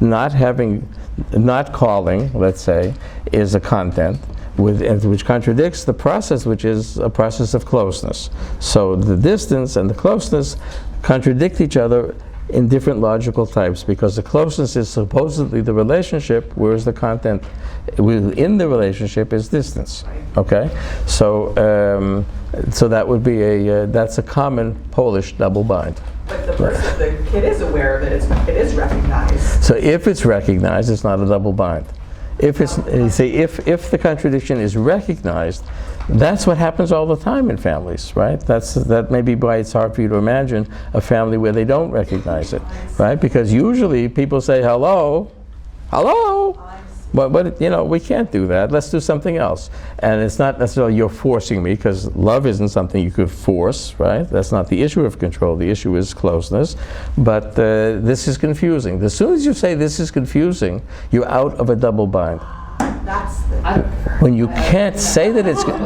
not calling, let's say, is a content which contradicts the process, which is a process of closeness. So the distance and the closeness contradict each other in different logical types, because the closeness is supposedly the relationship, whereas the content within the relationship is distance. Okay, so that would be that's a common Polish double bind. But the kid is aware of it. It is recognized. So if it's recognized, it's not a double bind. If it's, you see, if the contradiction is recognized, that's what happens all the time in families, right? That may be why it's hard for you to imagine a family where they don't recognize it, right? Because usually people say hello, but we can't do that. Let's do something else. And it's not necessarily you're forcing me, because love isn't something you could force, right? That's not the issue of control. The issue is closeness. But this is confusing. As soon as you say this is confusing, you're out of a double bind. When you can't say that it's... That's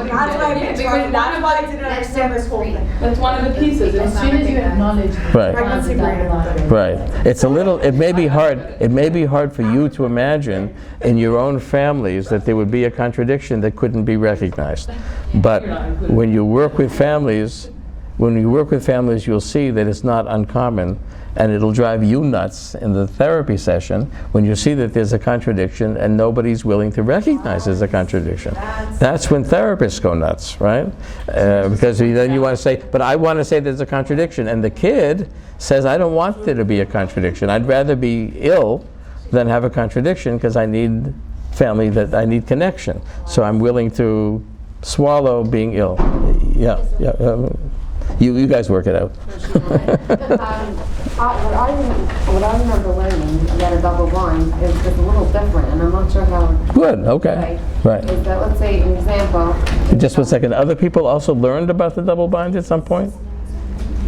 why I didn't understand this whole thing. That's one of the pieces. As soon as you acknowledge Right. It's a little. It may be hard. It may be hard for you to imagine in your own families that there would be a contradiction that couldn't be recognized. But when you work with families, you'll see that it's not uncommon, and it'll drive you nuts in the therapy session when you see that there's a contradiction and nobody's willing to recognize there's a contradiction. That's when therapists go nuts, right? Because then you want to say, but I want to say there's a contradiction, and the kid says, I don't want there to be a contradiction. I'd rather be ill than have a contradiction, because I need family, that I need connection. So I'm willing to swallow being ill. You guys work it out. What I remember learning about a double bind is just a little different, and I'm not sure how. Good, okay. Right. Is that, let's say, an example. Just 1 second. Other people also learned about the double bind at some point?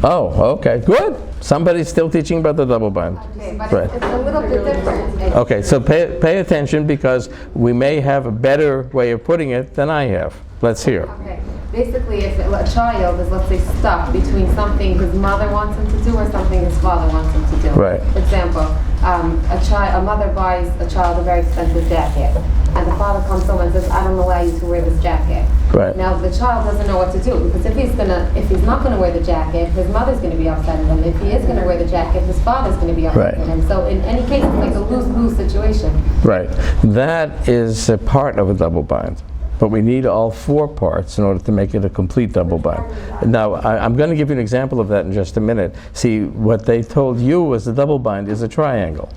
Oh, okay, good. Somebody's still teaching about the double bind. Okay, but Right. it's a little bit different. Okay, so pay attention, because we may have a better way of putting it than I have. Let's hear. Okay. Basically, if a child is, let's say, stuck between something his mother wants him to do or something his father wants him to do. Right. For example, a mother buys a child a very expensive jacket, and the father comes home and says, I don't allow you to wear this jacket. Right. Now the child doesn't know what to do, because if he's not going to wear the jacket, his mother's going to be upset at him. If he is going to wear the jacket, his father's going to be upset at him. So in any case, it's like a lose-lose situation. Right. That is a part of a double bind. But we need all four parts in order to make it a complete double bind. Now, I'm going to give you an example of that in just a minute. See, what they told you was the double bind is a triangle,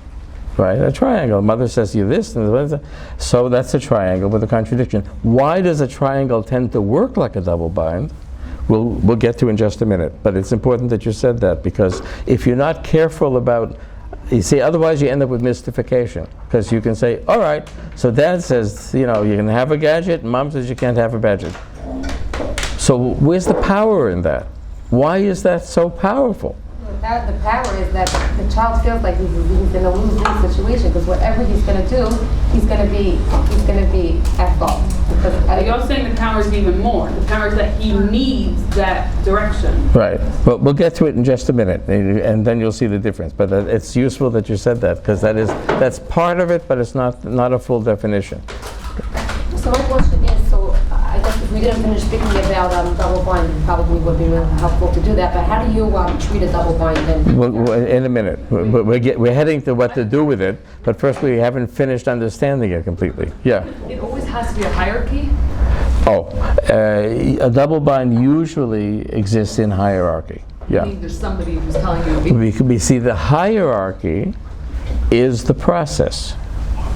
right? A triangle. Mother says to you this, and so that's a triangle with a contradiction. Why does a triangle tend to work like a double bind? We'll get to in just a minute. But it's important that you said that, because if you're not careful about, you see, otherwise you end up with mystification, because you can say, all right, so Dad says, you can have a gadget, and Mom says you can't have a gadget. So where's the power in that? Why is that so powerful? The power is that the child feels like he's in a lose-lose situation, because whatever he's going to do, he's going to be at fault. You're saying the power is even more. The power is that he needs that direction. Right. Well, we'll get to it in just a minute, and then you'll see the difference. But it's useful that you said that, because that's part of it, but it's not a full definition. So my question is, I guess if we didn't finish speaking about double bind, it probably would be really helpful to do that. But how do you treat a double bind then? Well, in a minute. We're heading to what to do with it, but first we haven't finished understanding it completely. Yeah. It always has to be a hierarchy? A double bind usually exists in hierarchy. Yeah. There's somebody who's telling you. We see the hierarchy is the process.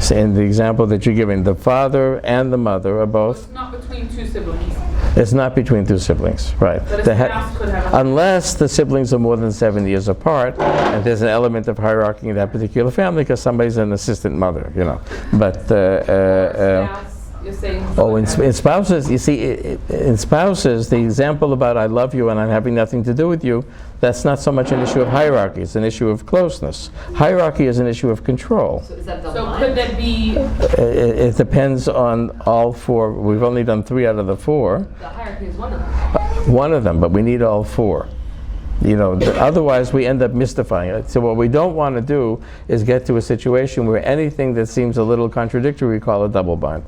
So in the example that you're giving, the father and the mother are both. It's not between two siblings. It's not between two siblings, right? But a They spouse could have a- unless the siblings are more than 7 years apart, and there's an element of hierarchy in that particular family because somebody's an assistant mother, you know. But Spouse, you're saying. oh, in spouses, you see, in spouses, the example about I love you and I'm having nothing to do with you, that's not so much an issue of hierarchy, it's an issue of closeness. Hierarchy is an issue of control. So is that double So bind? could that be, It depends on all four. We've only done 3 out of the 4. The hierarchy is one of them. One of them, but we need all 4. You know, otherwise we end up mystifying it. So what we don't want to do is get to a situation where anything that seems a little contradictory we call a double bind.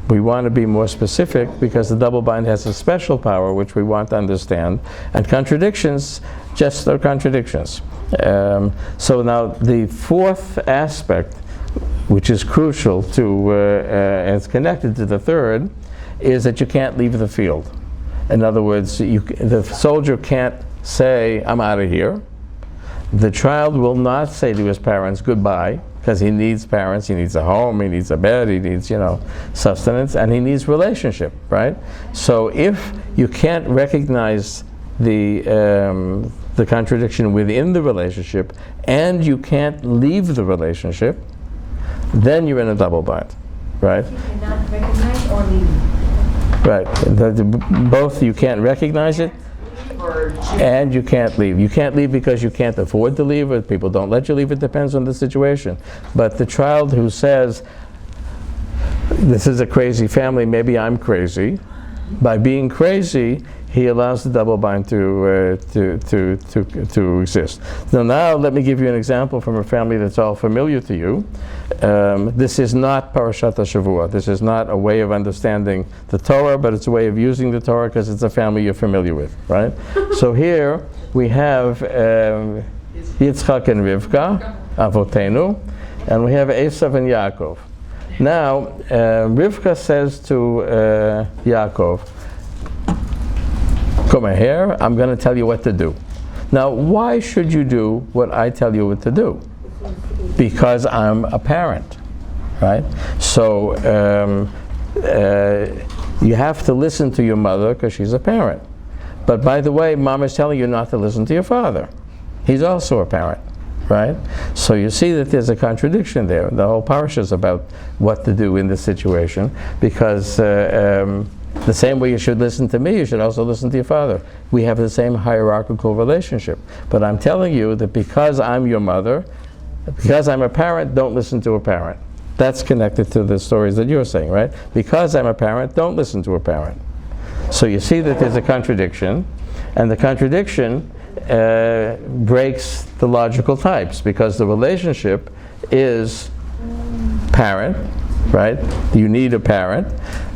We want to be more specific because the double bind has a special power which we want to understand, and contradictions just are contradictions. So now the 4th aspect, which is crucial to, and it's connected to the 3rd, is that you can't leave the field. In other words, the soldier can't say, I'm out of here. The child will not say to his parents goodbye, because he needs parents, he needs a home, he needs a bed, he needs, you know, sustenance, and he needs relationship, right? So if you can't recognize the contradiction within the relationship, and you can't leave the relationship, then you're in a double bind, right? You cannot recognize or leave. Right. Both you can't recognize it, and you can't leave. You can't leave because you can't afford to leave, or people don't let you leave. It depends on the situation. But the child who says, this is a crazy family, maybe I'm crazy, by being crazy, he allows the double bind to exist. Now let me give you an example from a family that's all familiar to you. This is not Parashat HaShavua. This is not a way of understanding the Torah, but it's a way of using the Torah because it's a family you're familiar with, right? So here we have Yitzchak and Rivka, Avotenu, and we have Esav and Yaakov. Now, Rivka says to Yaakov, come here, I'm going to tell you what to do. Now, why should you do what I tell you what to do? Because I'm a parent, right? So you have to listen to your mother because she's a parent. But by the way, mom is telling you not to listen to your father. He's also a parent, right? So you see that there's a contradiction there. The whole parasha is about what to do in this situation, because the same way you should listen to me, you should also listen to your father. We have the same hierarchical relationship. But I'm telling you that because I'm your mother, because I'm a parent, don't listen to a parent. That's connected to the stories that you're saying, right? Because I'm a parent, don't listen to a parent. So you see that there's a contradiction, and the contradiction breaks the logical types, because the relationship is parent, right? You need a parent,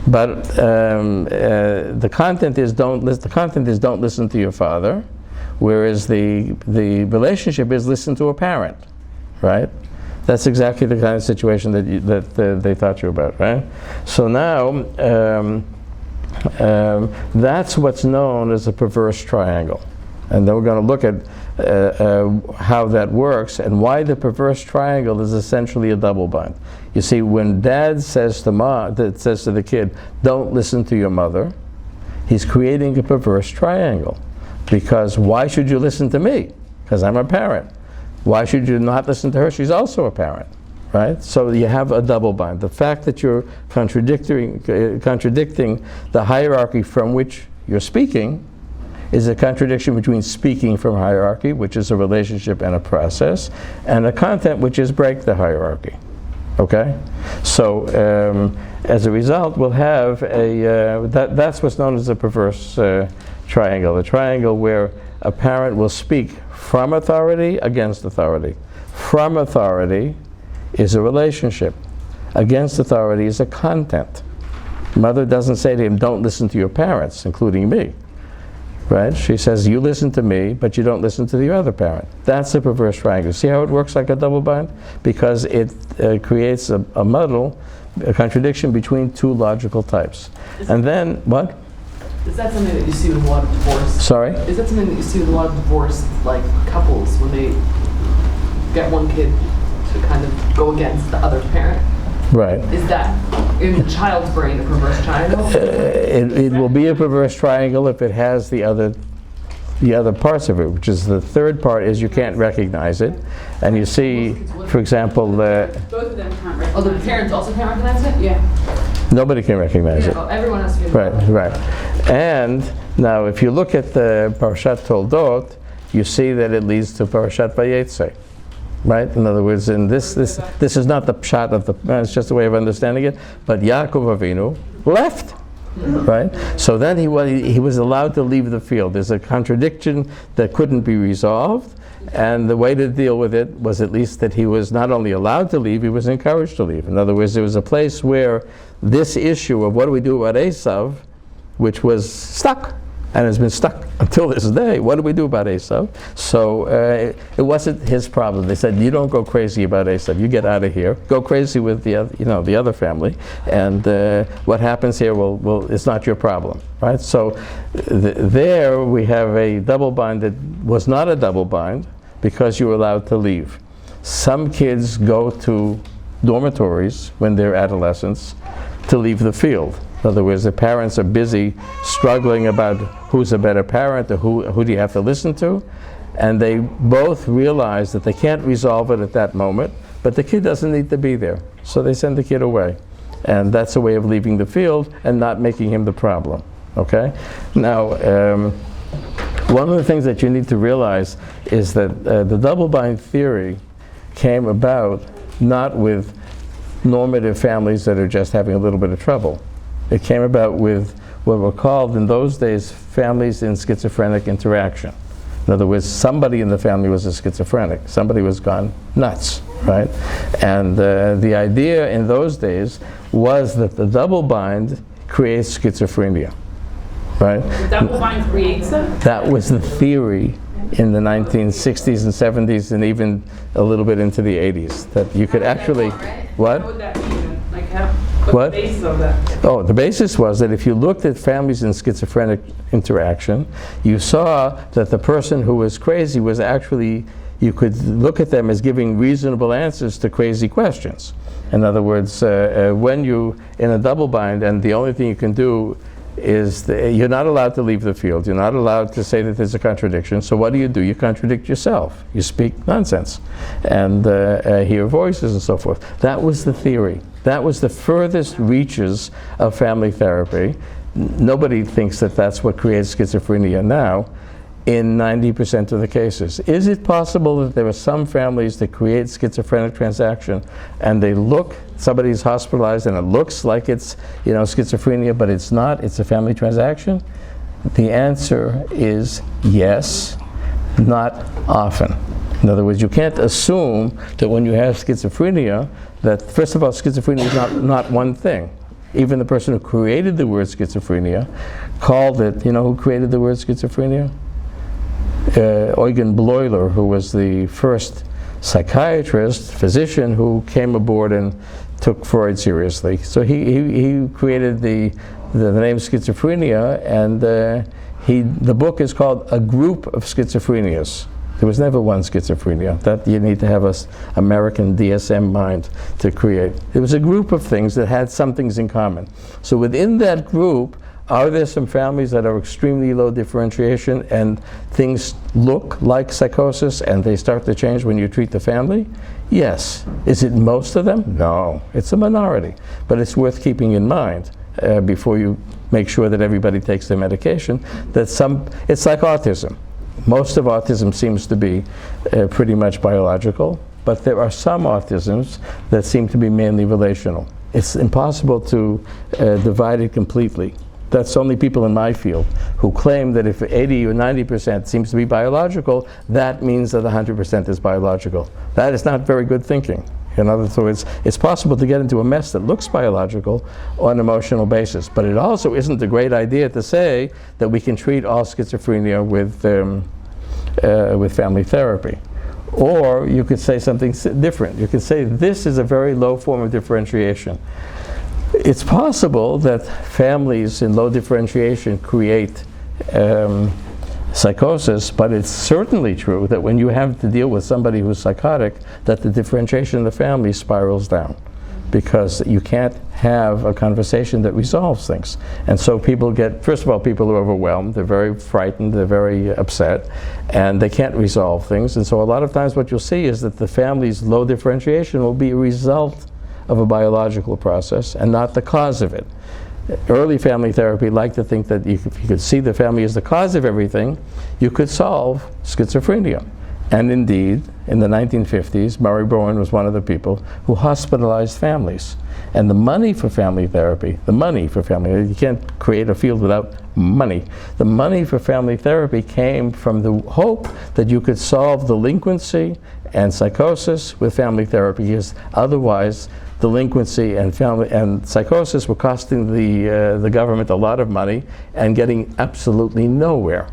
but the content is don't listen to your father, whereas the relationship is listen to a parent, right? That's exactly the kind of situation that they taught you about, right? So now that's what's known as a perverse triangle, and then we're going to look at how that works and why the perverse triangle is essentially a double bind. You see, when dad says to the kid, "Don't listen to your mother," he's creating a perverse triangle, because why should you listen to me? Because I'm a parent. Why should you not listen to her? She's also a parent, right? So you have a double bind. The fact that you're contradicting the hierarchy from which you're speaking is a contradiction between speaking from hierarchy, which is a relationship and a process, and a content, which is break the hierarchy. Okay? So as a result, we'll have that's what's known as a perverse triangle. A triangle where a parent will speak from authority against authority. From authority is a relationship. Against authority is a content. Mother doesn't say to him, "Don't listen to your parents," including me. Right? She says, "You listen to me, but you don't listen to the other parent." That's a perverse triangle. See how it works like a double bind? Because it creates a muddle, a contradiction between two logical types. And then, what? Is that something that you see with a lot of divorce? Sorry? Is that something that you see with a lot of divorce, like couples, when they get one kid to kind of go against the other parent. Right. Is that in the child's brain a perverse triangle? It will be a perverse triangle if it has the other parts of it, which is the third part is you can't recognize it. And you see, for example, Both of them can't recognize Oh, the parents also can't recognize it? Yeah. nobody can recognize it. Oh, everyone has to be Right, right. And now if you look at the Parashat Toldot, you see that it leads to Parashat Vayetze. Right? In other words, in this is not the pshat of the, it's just a way of understanding it, but Yaakov Avinu left. Right? So then he was allowed to leave the field. There's a contradiction that couldn't be resolved, and the way to deal with it was at least that he was not only allowed to leave, he was encouraged to leave. In other words, there was a place where this issue of what do we do about Esav, which was stuck, and has been stuck until this day. What do we do about Esav? So it wasn't his problem. They said, you don't go crazy about Esav. You get out of here. Go crazy with the other, the other family, and what happens here it's not your problem, right? So there we have a double bind that was not a double bind because you were allowed to leave. Some kids go to dormitories when they're adolescents to leave the field. In other words, the parents are busy struggling about who's a better parent or who do you have to listen to, and they both realize that they can't resolve it at that moment, but the kid doesn't need to be there. So they send the kid away. And that's a way of leaving the field and not making him the problem. Okay? Now, one of the things that you need to realize is that the double bind theory came about not with normative families that are just having a little bit of trouble. It came about with what were called in those days families in schizophrenic interaction. In other words, somebody in the family was a schizophrenic. Somebody was gone nuts, right? And the idea in those days was that the double bind creates schizophrenia, right? The double bind creates it? That was the theory in the 1960s and 70s and even a little bit into the 80s, that you could actually, what? What would that mean? Like how? What? The basis of that? Oh, the basis was that if you looked at families in schizophrenic interaction, you saw that the person who was crazy was actually, you could look at them as giving reasonable answers to crazy questions. In other words, when you in a double bind and the only thing you can do is you're not allowed to leave the field. You're not allowed to say that there's a contradiction. So what do? You contradict yourself. You speak nonsense and hear voices and so forth. That was the theory. That was the furthest reaches of family therapy. Nobody thinks that that's what creates schizophrenia now in 90% of the cases. Is it possible that there are some families that create schizophrenic transaction and somebody's hospitalized and it looks like it's schizophrenia, but it's not, it's a family transaction? The answer is yes, not often. In other words, you can't assume that when you have schizophrenia, that first of all, schizophrenia is not one thing. Even the person who created the word schizophrenia called it, who created the word schizophrenia? Eugen Bleuler, who was the first psychiatrist, physician who came aboard and took Freud seriously. So he created the name schizophrenia, and the book is called A Group of Schizophrenias. There was never one schizophrenia. That you need to have an American DSM mind to create. It was a group of things that had some things in common. So within that group, are there some families that are extremely low differentiation and things look like psychosis and they start to change when you treat the family? Yes. Is it most of them? No. It's a minority. But it's worth keeping in mind before you make sure that everybody takes their medication, that it's like autism. Most of autism seems to be pretty much biological, but there are some autisms that seem to be mainly relational. It's impossible to divide it completely. That's only people in my field who claim that if 80 or 90% seems to be biological, that means that 100% is biological. That is not very good thinking. In other words, it's possible to get into a mess that looks biological on an emotional basis, but it also isn't a great idea to say that we can treat all schizophrenia with family therapy. Or you could say something different. You could say this is a very low form of differentiation. It's possible that families in low differentiation create psychosis, but it's certainly true that when you have to deal with somebody who's psychotic, that the differentiation in the family spirals down, because you can't have a conversation that resolves things. And so people get, first of all, people are overwhelmed, they're very frightened, they're very upset, and they can't resolve things. And so a lot of times what you'll see is that the family's low differentiation will be a result of a biological process and not the cause of it. Early family therapy liked to think that if you could see the family as the cause of everything, you could solve schizophrenia. And indeed, in the 1950s, Murray Bowen was one of the people who hospitalized families. And the money for family therapy, you can't create a field without money. The money for family therapy came from the hope that you could solve delinquency and psychosis with family therapy, because otherwise delinquency and psychosis were costing the government a lot of money and getting absolutely nowhere.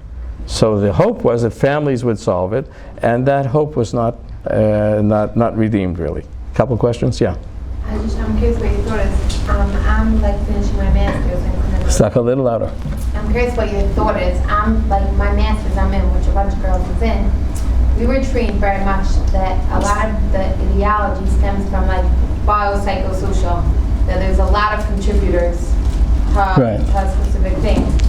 So the hope was that families would solve it, and that hope was not redeemed, really. Couple questions? Yeah. I'm curious what your thought is. I'm like finishing my master's in clinical. Talk a little louder. I'm curious what your thought is. I'm like my master's I'm in, which a bunch of girls is in. We were trained very much that a lot of the ideology stems from like biopsychosocial. That there's a lot of contributors to specific things.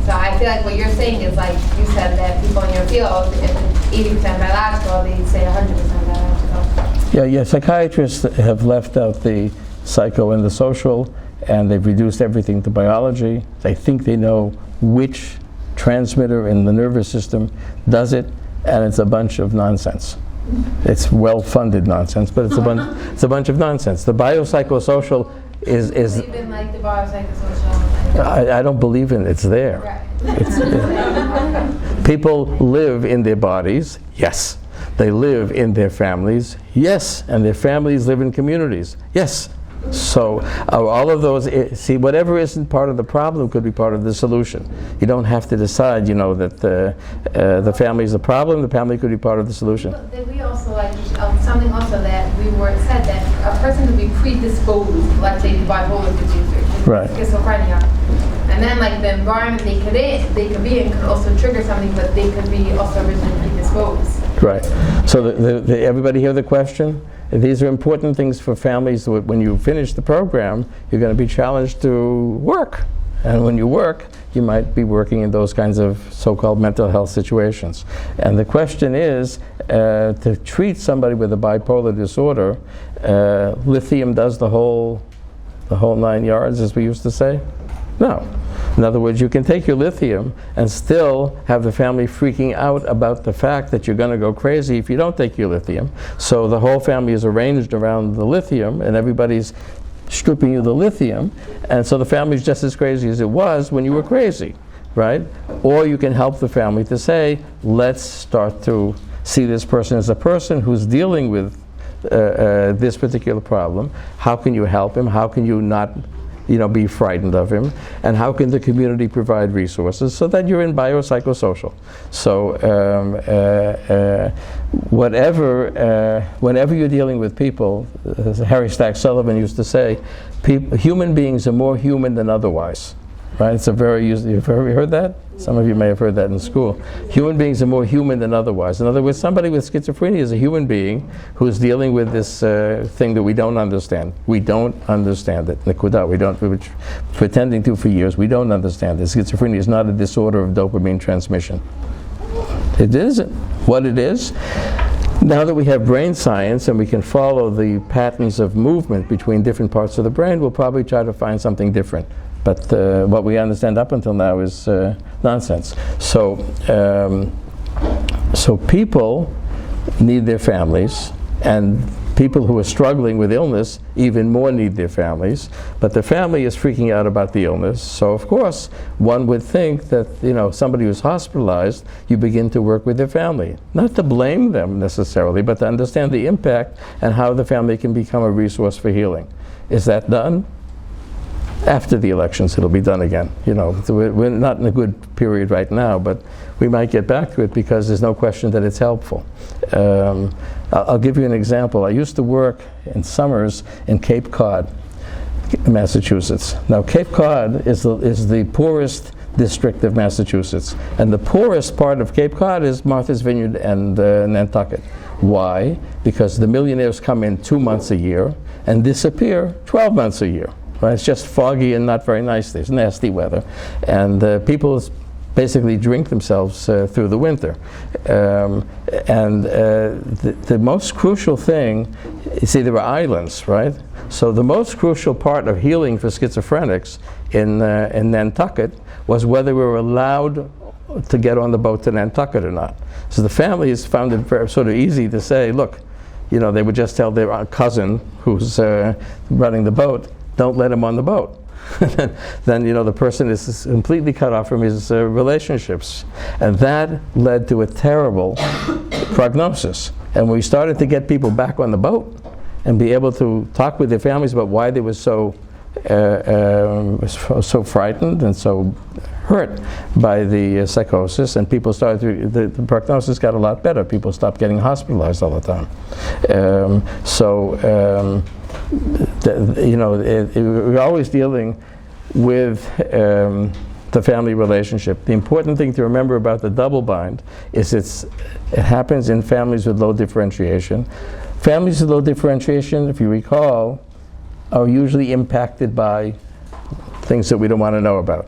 So I feel like what you're saying is like you said that people in your field, if it's 80% biological, they say 100% biological. Yeah, psychiatrists have left out the psycho and the social, and they've reduced everything to biology. They think they know which transmitter in the nervous system does it, and it's a bunch of nonsense. It's well-funded nonsense, but it's a bunch of nonsense. The biopsychosocial is believe in like the biopsychosocial. I don't believe in it. It's there. Right. People live in their bodies, yes. They live in their families, yes. And their families live in communities, yes. So all of those, see, whatever isn't part of the problem could be part of the solution. You don't have to decide, that the family is the problem. The family could be part of the solution. But then we also like something also that we were said that a person could be predisposed, let's say to bipolar disorder, Right. schizophrenia, and then like the environment they could be in could also trigger something, but they could be also originally predisposed. Right. So everybody hear the question? These are important things for families. When you finish the program, you're going to be challenged to work. And when you work, you might be working in those kinds of so-called mental health situations. And the question is, to treat somebody with a bipolar disorder, lithium does the whole 9 yards, as we used to say? No. In other words, you can take your lithium and still have the family freaking out about the fact that you're going to go crazy if you don't take your lithium. So the whole family is arranged around the lithium, and everybody's stripping you the lithium, and so the family's just as crazy as it was when you were crazy, right? Or you can help the family to say, let's start to see this person as a person who's dealing with this particular problem. How can you help him? How can you not be frightened of him, and how can the community provide resources so that you're in biopsychosocial. So whenever you're dealing with people, as Harry Stack Sullivan used to say, human beings are more human than otherwise. Right? It's a very you've heard that? Some of you may have heard that in school. Human beings are more human than otherwise. In other words, somebody with schizophrenia is a human being who is dealing with this thing that we don't understand. We don't understand it. We're pretending to for years. We don't understand it. Schizophrenia is not a disorder of dopamine transmission. It isn't. What it is, now that we have brain science and we can follow the patterns of movement between different parts of the brain, we'll probably try to find something different. But what we understand up until now is nonsense. So people need their families, and people who are struggling with illness even more need their families. But the family is freaking out about the illness. So of course, one would think that somebody who's hospitalized, you begin to work with their family, not to blame them necessarily, but to understand the impact and how the family can become a resource for healing. Is that done? After the elections, it'll be done again. So we're not in a good period right now, but we might get back to it because there's no question that it's helpful. I'll give you an example. I used to work in summers in Cape Cod, Massachusetts. Now, Cape Cod is the poorest district of Massachusetts. And the poorest part of Cape Cod is Martha's Vineyard and Nantucket. Why? Because the millionaires come in 2 months a year and disappear 12 months a year. Right? It's just foggy and not very nice. There's nasty weather. And people basically drink themselves through the winter. The most crucial thing, you see, there are islands, right? So the most crucial part of healing for schizophrenics in Nantucket was whether we were allowed to get on the boat to Nantucket or not. So the families found it very sort of easy to say, look, you know, they would just tell their cousin who's running the boat, don't let him on the boat. Then, you know, the person is completely cut off from his relationships. And that led to a terrible prognosis. And we started to get people back on the boat and be able to talk with their families about why they were so frightened and so hurt by the psychosis, and people started the prognosis got a lot better. People stopped getting hospitalized all the time. You know, we're always dealing with the family relationship. The important thing to remember about the double bind is it happens in families with low differentiation. Families with low differentiation, if you recall, are usually impacted by things that we don't want to know about.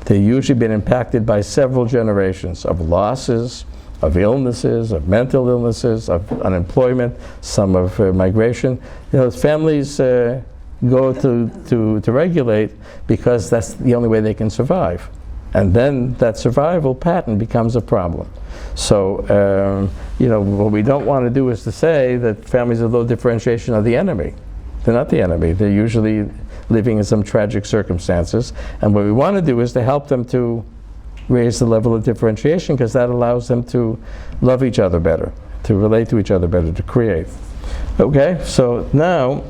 They've usually been impacted by several generations of losses, of illnesses, of mental illnesses, of unemployment, some of migration. You know, families go to regulate because that's the only way they can survive. And then that survival pattern becomes a problem. So, you know, what we don't want to do is to say that families with low differentiation are the enemy. They're not the enemy. They're usually living in some tragic circumstances. And what we want to do is to help them to raise the level of differentiation, because that allows them to love each other better, to relate to each other better, to create. Okay, so now,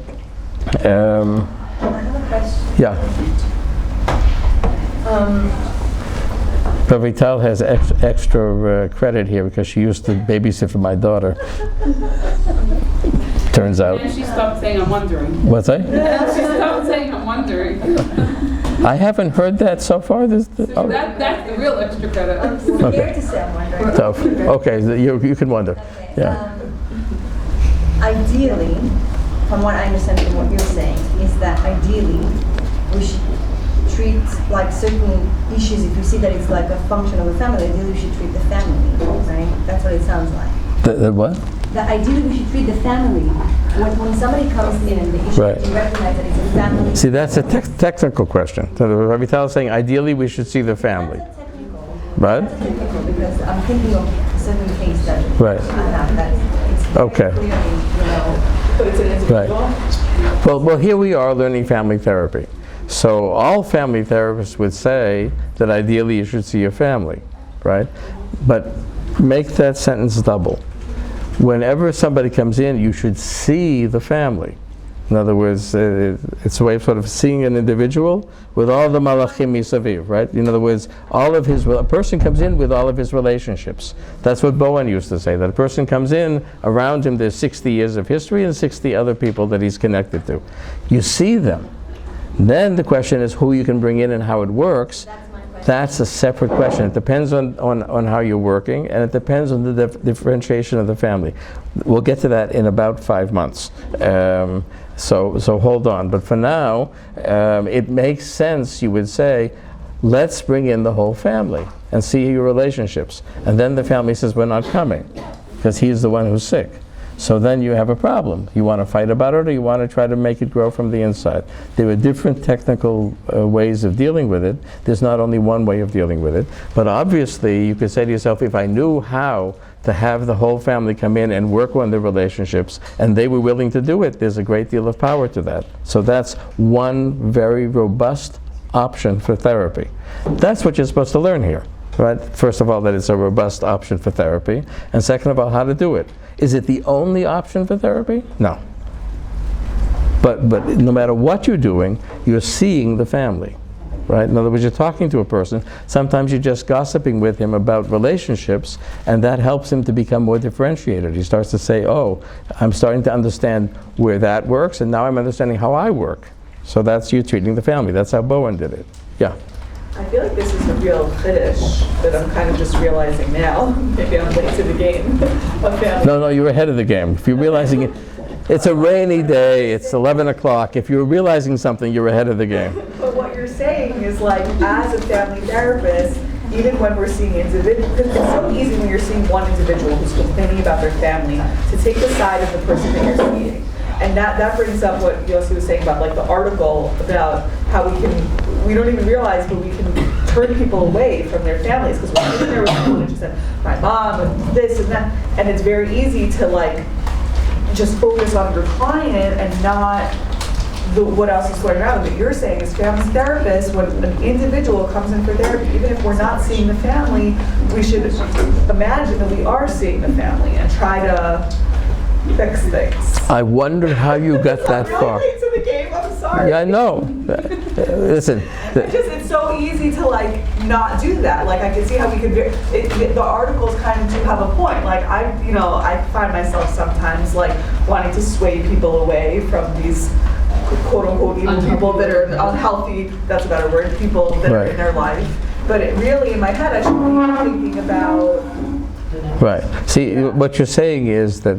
I have a question. yeah. But Vital has extra credit here because she used to babysit for my daughter. Turns out. And she stopped saying I'm wondering. What's that? She stopped saying I'm wondering. I haven't heard that so far. That's the real extra credit. I'm scared to say I'm wondering. Tough. Okay, you can wonder. Okay. Yeah. Ideally, from what I understand from what you're saying, is that ideally we should treat like certain issues, if you see that it's like a function of a family, ideally we should treat the family, right? That's what it sounds like. The what? That ideally we should treat the family. When somebody comes in and the issue, Right. you recognize that it's a family. See, that's a technical question. So Vital is saying ideally we should see the family. That's a technical. Right? That's a technical, because I'm thinking of a certain case that Right. I have that it's Okay. clearly, you know, But it's an individual. Right. Well, here we are learning family therapy. So all family therapists would say that ideally you should see your family, right? But make that sentence double. Whenever somebody comes in, you should see the family. In other words, it's a way of sort of seeing an individual with all the malachim misaviv, right? In other words, a person comes in with all of his relationships. That's what Bowen used to say, that a person comes in, around him there's 60 years of history and 60 other people that he's connected to. You see them. Then the question is who you can bring in and how it works. That's a separate question. It depends on how you're working, and it depends on the differentiation of the family. We'll get to that in about 5 months. So hold on. But for now, it makes sense, you would say, let's bring in the whole family and see your relationships. And then the family says, we're not coming, because he's the one who's sick. So then you have a problem. You want to fight about it, or you want to try to make it grow from the inside. There are different technical ways of dealing with it. There's not only one way of dealing with it. But obviously, you could say to yourself, if I knew how to have the whole family come in and work on their relationships, and they were willing to do it, there's a great deal of power to that. So that's one very robust option for therapy. That's what you're supposed to learn here. Right? First of all, that it's a robust option for therapy, and second of all, how to do it. Is it the only option for therapy? No. But no matter what you're doing, you're seeing the family, right? In other words, you're talking to a person. Sometimes you're just gossiping with him about relationships, and that helps him to become more differentiated. He starts to say, oh, I'm starting to understand where that works, and now I'm understanding how I work. So that's you treating the family. That's how Bowen did it. Yeah. I feel like this is a real Kiddush that I'm kind of just realizing now. Maybe I'm late to the game of family. No, you're ahead of the game. If you're realizing it, it's a rainy day, it's 11 o'clock. If you're realizing something, you're ahead of the game. But what you're saying is like, as a family therapist, even when we're seeing individuals, because it's so easy when you're seeing one individual who's complaining about their family to take the side of the person that you're seeing. And that brings up what Yossi was saying about like the article about how we don't even realize, but we can turn people away from their families because we're sitting there with someone and she said, my mom and this and that, and it's very easy to like just focus on your client and not what else is going around. What you're saying is family therapists, when an individual comes in for therapy, even if we're not seeing the family, we should imagine that we are seeing the family and try to fix things. I wonder how you got that far. I'm really late to the game, I'm sorry. Yeah, I know. Listen. It's so easy to like not do that. Like I can see how we could, the articles kind of do have a point. Like I find myself sometimes like wanting to sway people away from these quote unquote evil people that are unhealthy, that's a better word, people that are in their life. But it really, in my head, I should be thinking about. Right. See, what you're saying is that,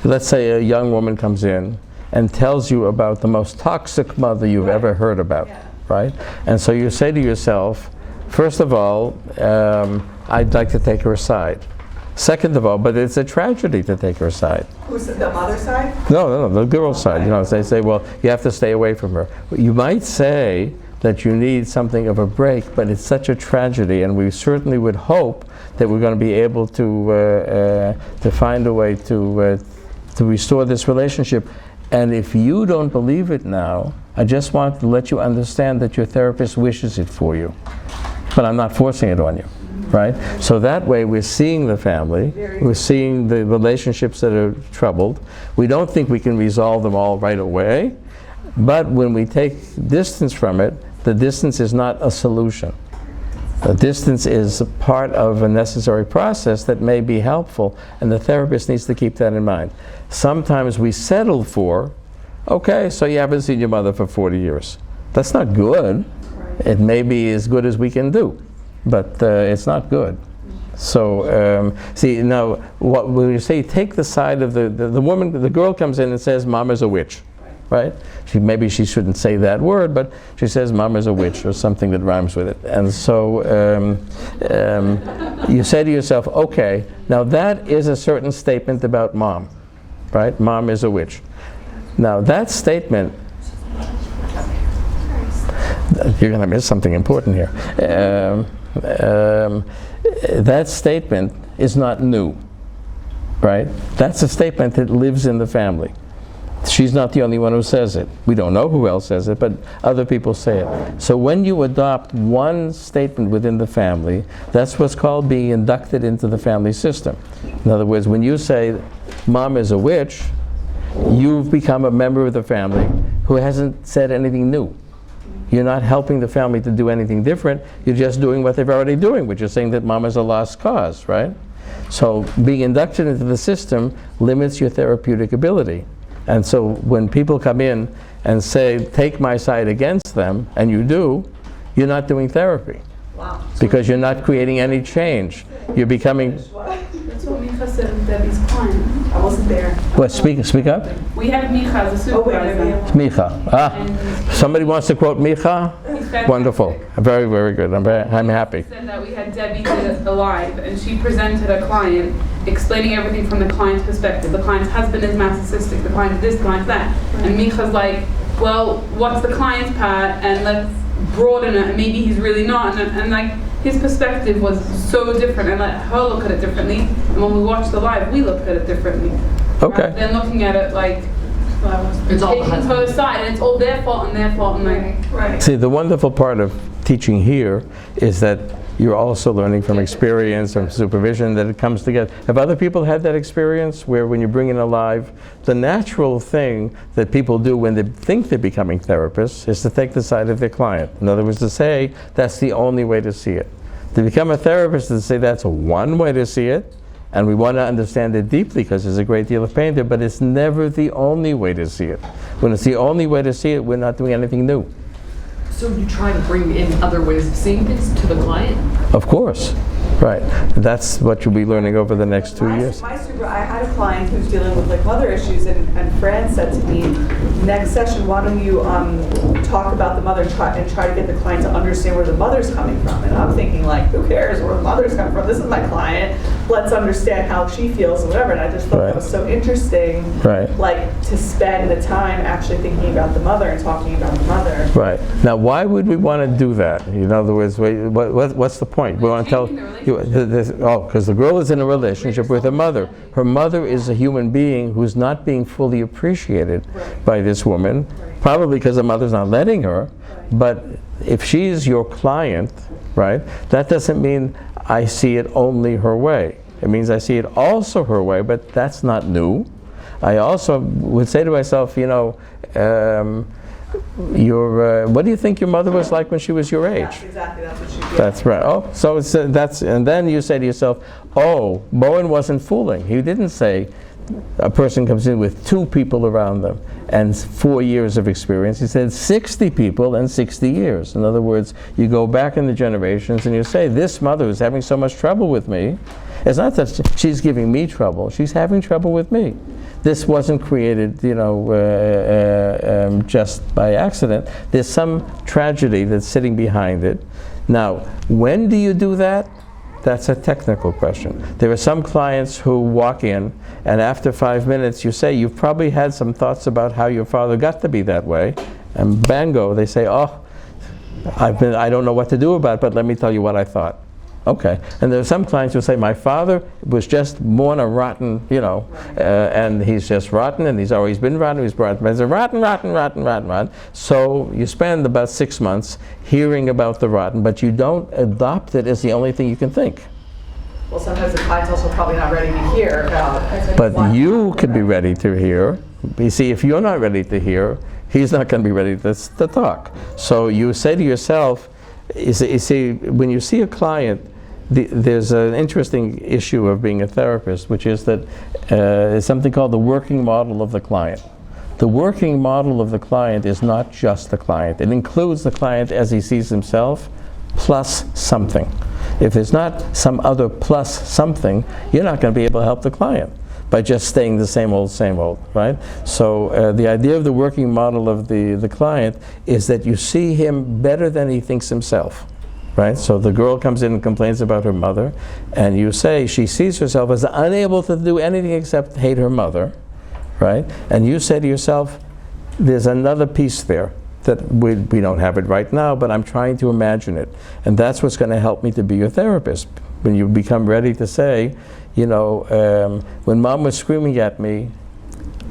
let's say a young woman comes in and tells you about the most toxic mother you've ever heard about, right? And so you say to yourself, first of all, I'd like to take her aside. Second of all, but it's a tragedy to take her aside. Who's the mother's side? No, the girl's side. You know, they say, well, you have to stay away from her. You might say that you need something of a break, but it's such a tragedy, and we certainly would hope that we're going to be able to find a way to restore this relationship. And if you don't believe it now, I just want to let you understand that your therapist wishes it for you, but I'm not forcing it on you. Right? So that way we're seeing the family, we're seeing the relationships that are troubled. We don't think we can resolve them all right away, but when we take distance from it, the distance is not a solution. The distance is a part of a necessary process that may be helpful, and the therapist needs to keep that in mind. Sometimes we settle for, okay, so you haven't seen your mother for 40 years. That's not good. It may be as good as we can do, but it's not good. So, see, now, when you say take the side of the woman, the girl comes in and says, Mom is a witch, right? Maybe she shouldn't say that word, but she says, Mom is a witch, or something that rhymes with it. And so, you say to yourself, okay, now that is a certain statement about Mom, right? Mom is a witch. Now, that statement, you're going to miss something important here. That statement is not new, right? That's a statement that lives in the family. She's not the only one who says it. We don't know who else says it, but other people say it. So when you adopt one statement within the family, that's what's called being inducted into the family system. In other words, when you say, Mom is a witch, you've become a member of the family who hasn't said anything new. You're not helping the family to do anything different. You're just doing what they're already doing, which is saying that Mom is a lost cause, right? So being inducted into the system limits your therapeutic ability. And so when people come in and say, take my side against them, and you do, you're not doing therapy. Wow. Because you're not creating any change. You're becoming... That's what Micha said with Debbie's client. I wasn't there. What, speak up? We have Micha as a supervisor. Micha. Somebody wants to quote Micha? Wonderful. Very, very good. I'm happy. Said that we had Debbie alive, and she presented a client explaining everything from the client's perspective. The client's husband is narcissistic, the client's this, the client's that. And Micha's like, well, what's the client's part? And let's broaden it, and maybe he's really not. And like, his perspective was so different, and let her look at it differently. And when we watched the live, we looked at it differently. Okay. Then looking at it like, It's all the taking her side, and it's all their fault and their fault, and like, Right. See, the wonderful part of teaching here is that you're also learning from experience and supervision, that it comes together. Have other people had that experience where when you bring in a live, the natural thing that people do when they think they're becoming therapists is to take the side of their client. In other words, to say that's the only way to see it. To become a therapist is to say that's one way to see it, and we want to understand it deeply because there's a great deal of pain there, but it's never the only way to see it. When it's the only way to see it, we're not doing anything new. So you try to bring in other ways of seeing things to the client? Of course, right. That's what you'll be learning over the next 2 years. I had a client who's dealing with like mother issues, and Fran said to me, next session, why don't you talk about the mother and try to get the client to understand where the mother's coming from. And I'm thinking like, who cares where the mother's coming from? This is my client. Let's understand how she feels and whatever. And I just thought that was so interesting, like to spend the time actually thinking about the mother and talking about the mother. Right. Now, why would we want to do that? In other words, what's the point? We want to tell you, because the girl is in a relationship with her mother. Her mother is a human being who's not being fully appreciated by this woman, probably because the mother's not letting her. But if she's your client, right, that doesn't mean I see it only her way. It means I see it also her way, but that's not new. I also would say to myself, you know, what do you think your mother was like when she was your age? Yes, exactly, that's what she did. That's right. Oh, so it's, and then you say to yourself, oh, Bowen wasn't fooling. He didn't say a person comes in with 2 people around them and 4 years of experience. He said 60 people and 60 years. In other words, you go back in the generations and you say, this mother is having so much trouble with me. It's not that she's giving me trouble. She's having trouble with me. This wasn't created, you know, just by accident. There's some tragedy that's sitting behind it. Now, when do you do that? That's a technical question. There are some clients who walk in, and after 5 minutes you say, you've probably had some thoughts about how your father got to be that way, and bango, they say, oh, I don't know what to do about it, but let me tell you what I thought. Okay. And there are some clients who say, my father was just born a rotten, you know, and he's just rotten, and he's always been rotten, he's rotten, rotten. So you spend about 6 months hearing about the rotten, but you don't adopt it as the only thing you can think. Well, sometimes the client's also probably not ready to hear about it. But you could be ready to hear. You see, if you're not ready to hear, he's not going to be ready to talk. So you say to yourself, you see, when you see a client, there's an interesting issue of being a therapist, which is that it's something called the working model of the client. The working model of the client is not just the client. It includes the client as he sees himself, plus something. If there's not some other plus something, you're not going to be able to help the client by just staying the same old, right? So the idea of the working model of the client is that you see him better than he thinks himself, right? So the girl comes in and complains about her mother, and you say she sees herself as unable to do anything except hate her mother, right? And you say to yourself, there's another piece there that we don't have it right now, but I'm trying to imagine it. And that's what's going to help me to be your therapist. When you become ready to say, you know, when Mom was screaming at me,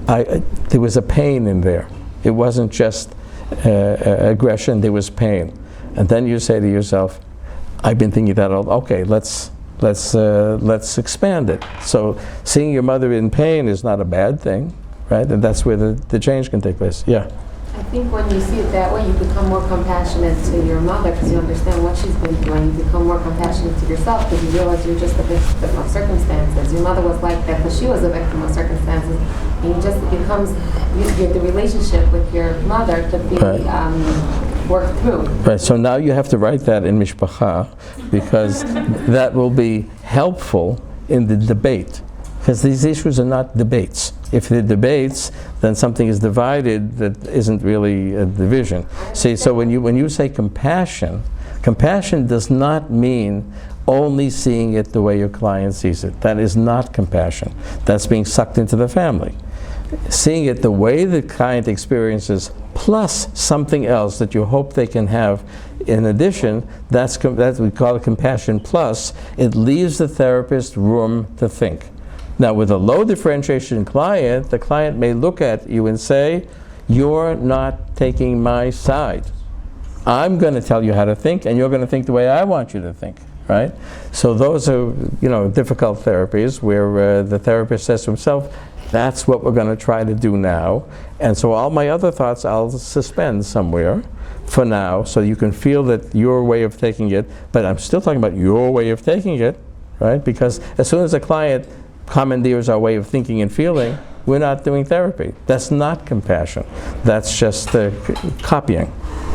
there was a pain in there. It wasn't just aggression, there was pain. And then you say to yourself, I've been thinking that, okay, let's expand it. So seeing your mother in pain is not a bad thing, right? And that's where the change can take place. Yeah. I think when you see it that way, you become more compassionate to your mother because you understand what she's been through. You become more compassionate to yourself because you realize you're just a victim of circumstances. Your mother was like that because she was a victim of circumstances. And you just, it becomes the relationship with your mother to be worked through. Right, so now you have to write that in Mishpacha because that will be helpful in the debate. Because these issues are not debates. If they're debates, then something is divided that isn't really a division. See, so when you say compassion, compassion does not mean only seeing it the way your client sees it. That is not compassion. That's being sucked into the family. Seeing it the way the client experiences, plus something else that you hope they can have in addition, that's we call it compassion plus. It leaves the therapist room to think. Now, with a low differentiation client, the client may look at you and say, you're not taking my side. I'm going to tell you how to think, and you're going to think the way I want you to think, right? So those are, you know, difficult therapies where the therapist says to himself, that's what we're going to try to do now. And so all my other thoughts I'll suspend somewhere for now so you can feel that your way of taking it, but I'm still talking about your way of taking it, right? Because as soon as a client commandeers our way of thinking and feeling, we're not doing therapy. That's not compassion. That's just copying.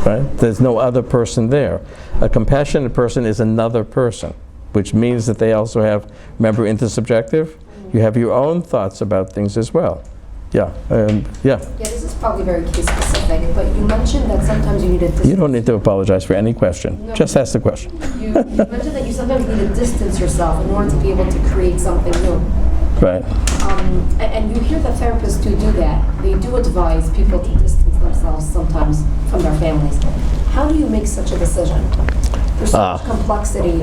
right? There's no other person there. A compassionate person is another person, which means that they also have, remember intersubjective? You have your own thoughts about things as well. Yeah, yeah. Yeah, this is probably very case specific, but you mentioned that sometimes you need a distance. You don't need to apologize for any question. No. Just ask the question. You mentioned that you sometimes need to distance yourself in order to be able to create something new. Right. And you hear that therapists do that. They do advise people to distance themselves sometimes from their families. How do you make such a decision? There's so much complexity.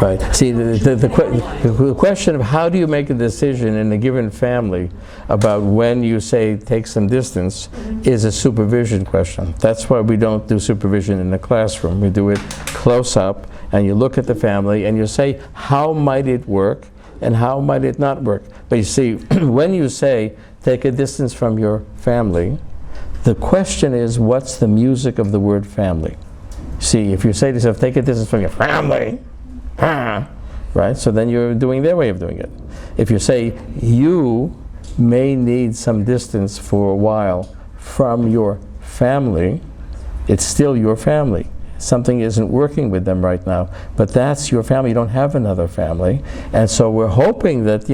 Right. See, the question of how do you make a decision in a given family about when you say take some distance is a supervision question. That's why we don't do supervision in the classroom. We do it close up, and you look at the family and you say, how might it work and how might it not work? But you see, when you say take a distance from your family, the question is, what's the music of the word family? See, if you say to yourself, take a distance from your family, right? So then you're doing their way of doing it. If you say, you may need some distance for a while from your family, it's still your family. Something isn't working with them right now, but that's your family. You don't have another family. And so we're hoping that,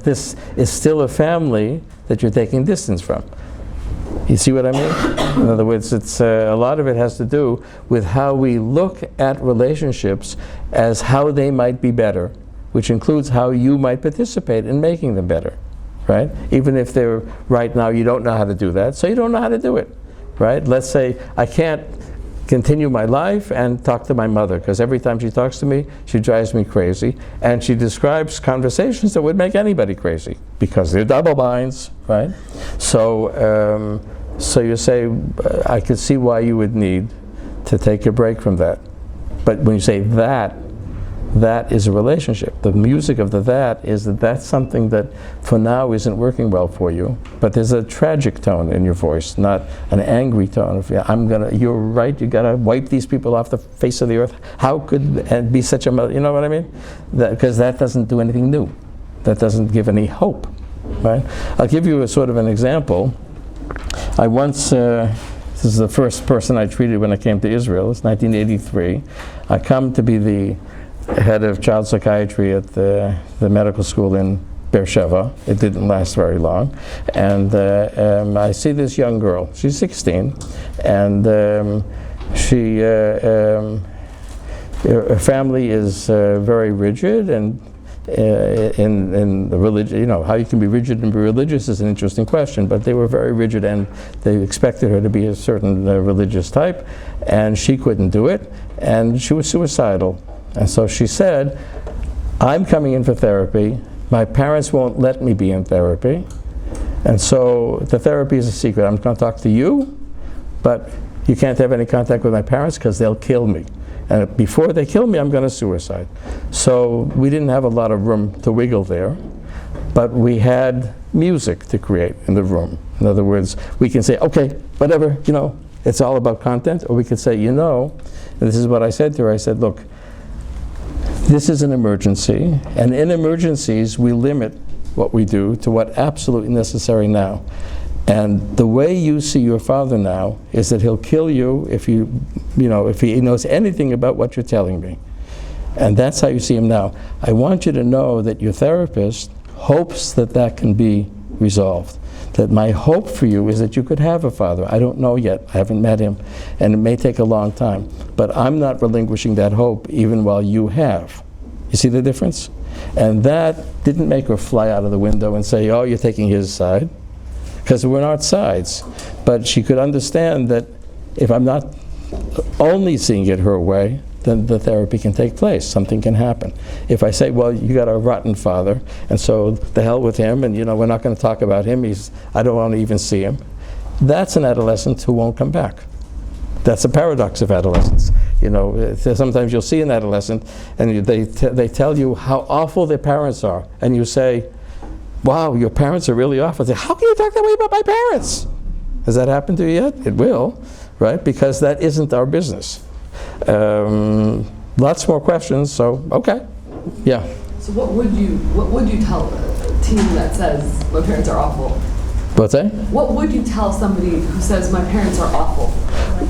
this is still a family that you're taking distance from. You see what I mean? In other words, it's a lot of it has to do with how we look at relationships as how they might be better, which includes how you might participate in making them better, right? Even if they're right now, you don't know how to do that, so you don't know how to do it, right? Let's say I can't continue my life and talk to my mother, because every time she talks to me, she drives me crazy, and she describes conversations that would make anybody crazy, because they're double binds, right? So, so you say, I could see why you would need to take a break from that. But when you say that is a relationship. The music of the that is that that's something that for now isn't working well for you, but there's a tragic tone in your voice, not an angry tone of, you're right, you gotta wipe these people off the face of the earth. How could and be such a mother, you know what I mean? Because that doesn't do anything new. That doesn't give any hope, right? I'll give you a sort of an example. I once, this is the first person I treated when I came to Israel. It's 1983. I come to be the head of child psychiatry at the medical school in Beersheba. It didn't last very long. And I see this young girl. She's 16. And her family is very rigid, and in the religion, how you can be rigid and be religious is an interesting question, but they were very rigid, and they expected her to be a certain religious type, and she couldn't do it, and she was suicidal. And so she said, I'm coming in for therapy, my parents won't let me be in therapy, and so the therapy is a secret. I'm going to talk to you, but you can't have any contact with my parents because they'll kill me. And before they kill me, I'm going to suicide. So we didn't have a lot of room to wiggle there, but we had music to create in the room. In other words, we can say, okay, whatever, it's all about content, or we could say, and this is what I said to her. I said, look, this is an emergency, and in emergencies, we limit what we do to what absolutely necessary now. And the way you see your father now is that he'll kill you if if he knows anything about what you're telling me. And that's how you see him now. I want you to know that your therapist hopes that that can be resolved. That my hope for you is that you could have a father. I don't know yet. I haven't met him. And it may take a long time. But I'm not relinquishing that hope even while you have. You see the difference? And that didn't make her fly out of the window and say, oh, you're taking his side. Because we're not sides. But she could understand that if I'm not only seeing it her way, then the therapy can take place. Something can happen. If I say, well, you got a rotten father, and so the hell with him, and we're not going to talk about him, I don't want to even see him. That's an adolescent who won't come back. That's a paradox of adolescence. Sometimes you'll see an adolescent, and they tell you how awful their parents are, and you say, wow, your parents are really awful. They say, how can you talk that way about my parents? Has that happened to you yet? It will, right? Because that isn't our business. Lots more questions, so okay. Yeah. So what would you tell a teen that says my parents are awful? What's that? What would you tell somebody who says my parents are awful?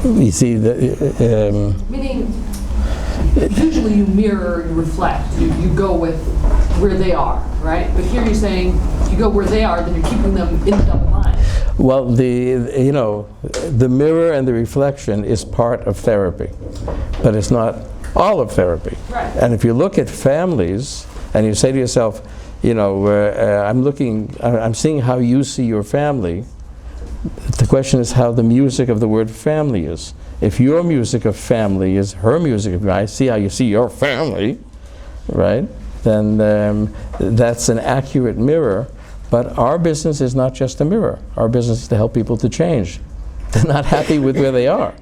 You see, Meaning, usually you mirror, you reflect, you go with where they are, right? But here you're saying, if you go where they are, then you're keeping them in the double line. well, the mirror and the reflection is part of therapy, but it's not all of therapy. Right. And if you look at families and you say to yourself, I'm seeing how you see your family. The question is how the music of the word family is. If your music of family is her music of I see how you see your family, right? Then that's an accurate mirror. But our business is not just a mirror. Our business is to help people to change. They're not happy with where they are.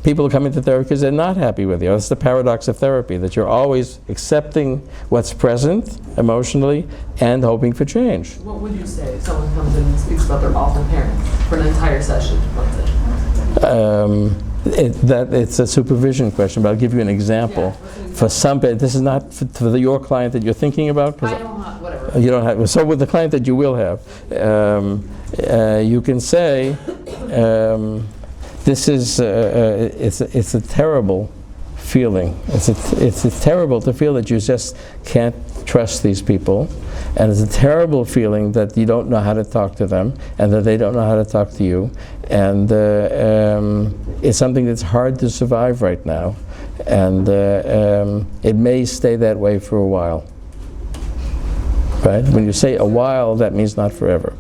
People come into therapy because they're not happy with you. That's the paradox of therapy, that you're always accepting what's present emotionally and hoping for change. What would you say if someone comes in and speaks about their awful parents for an entire session, one session? It's a supervision question, but I'll give you an example. For some, this is not for your client that you're thinking about. I don't have, whatever. You don't have. So with the client that you will have, you can say, "This is it's a terrible feeling. It's terrible to feel that you just can't trust these people, and it's a terrible feeling that you don't know how to talk to them, and that they don't know how to talk to you, and it's something that's hard to survive right now, and it may stay that way for a while." Right? When you say a while, that means not forever.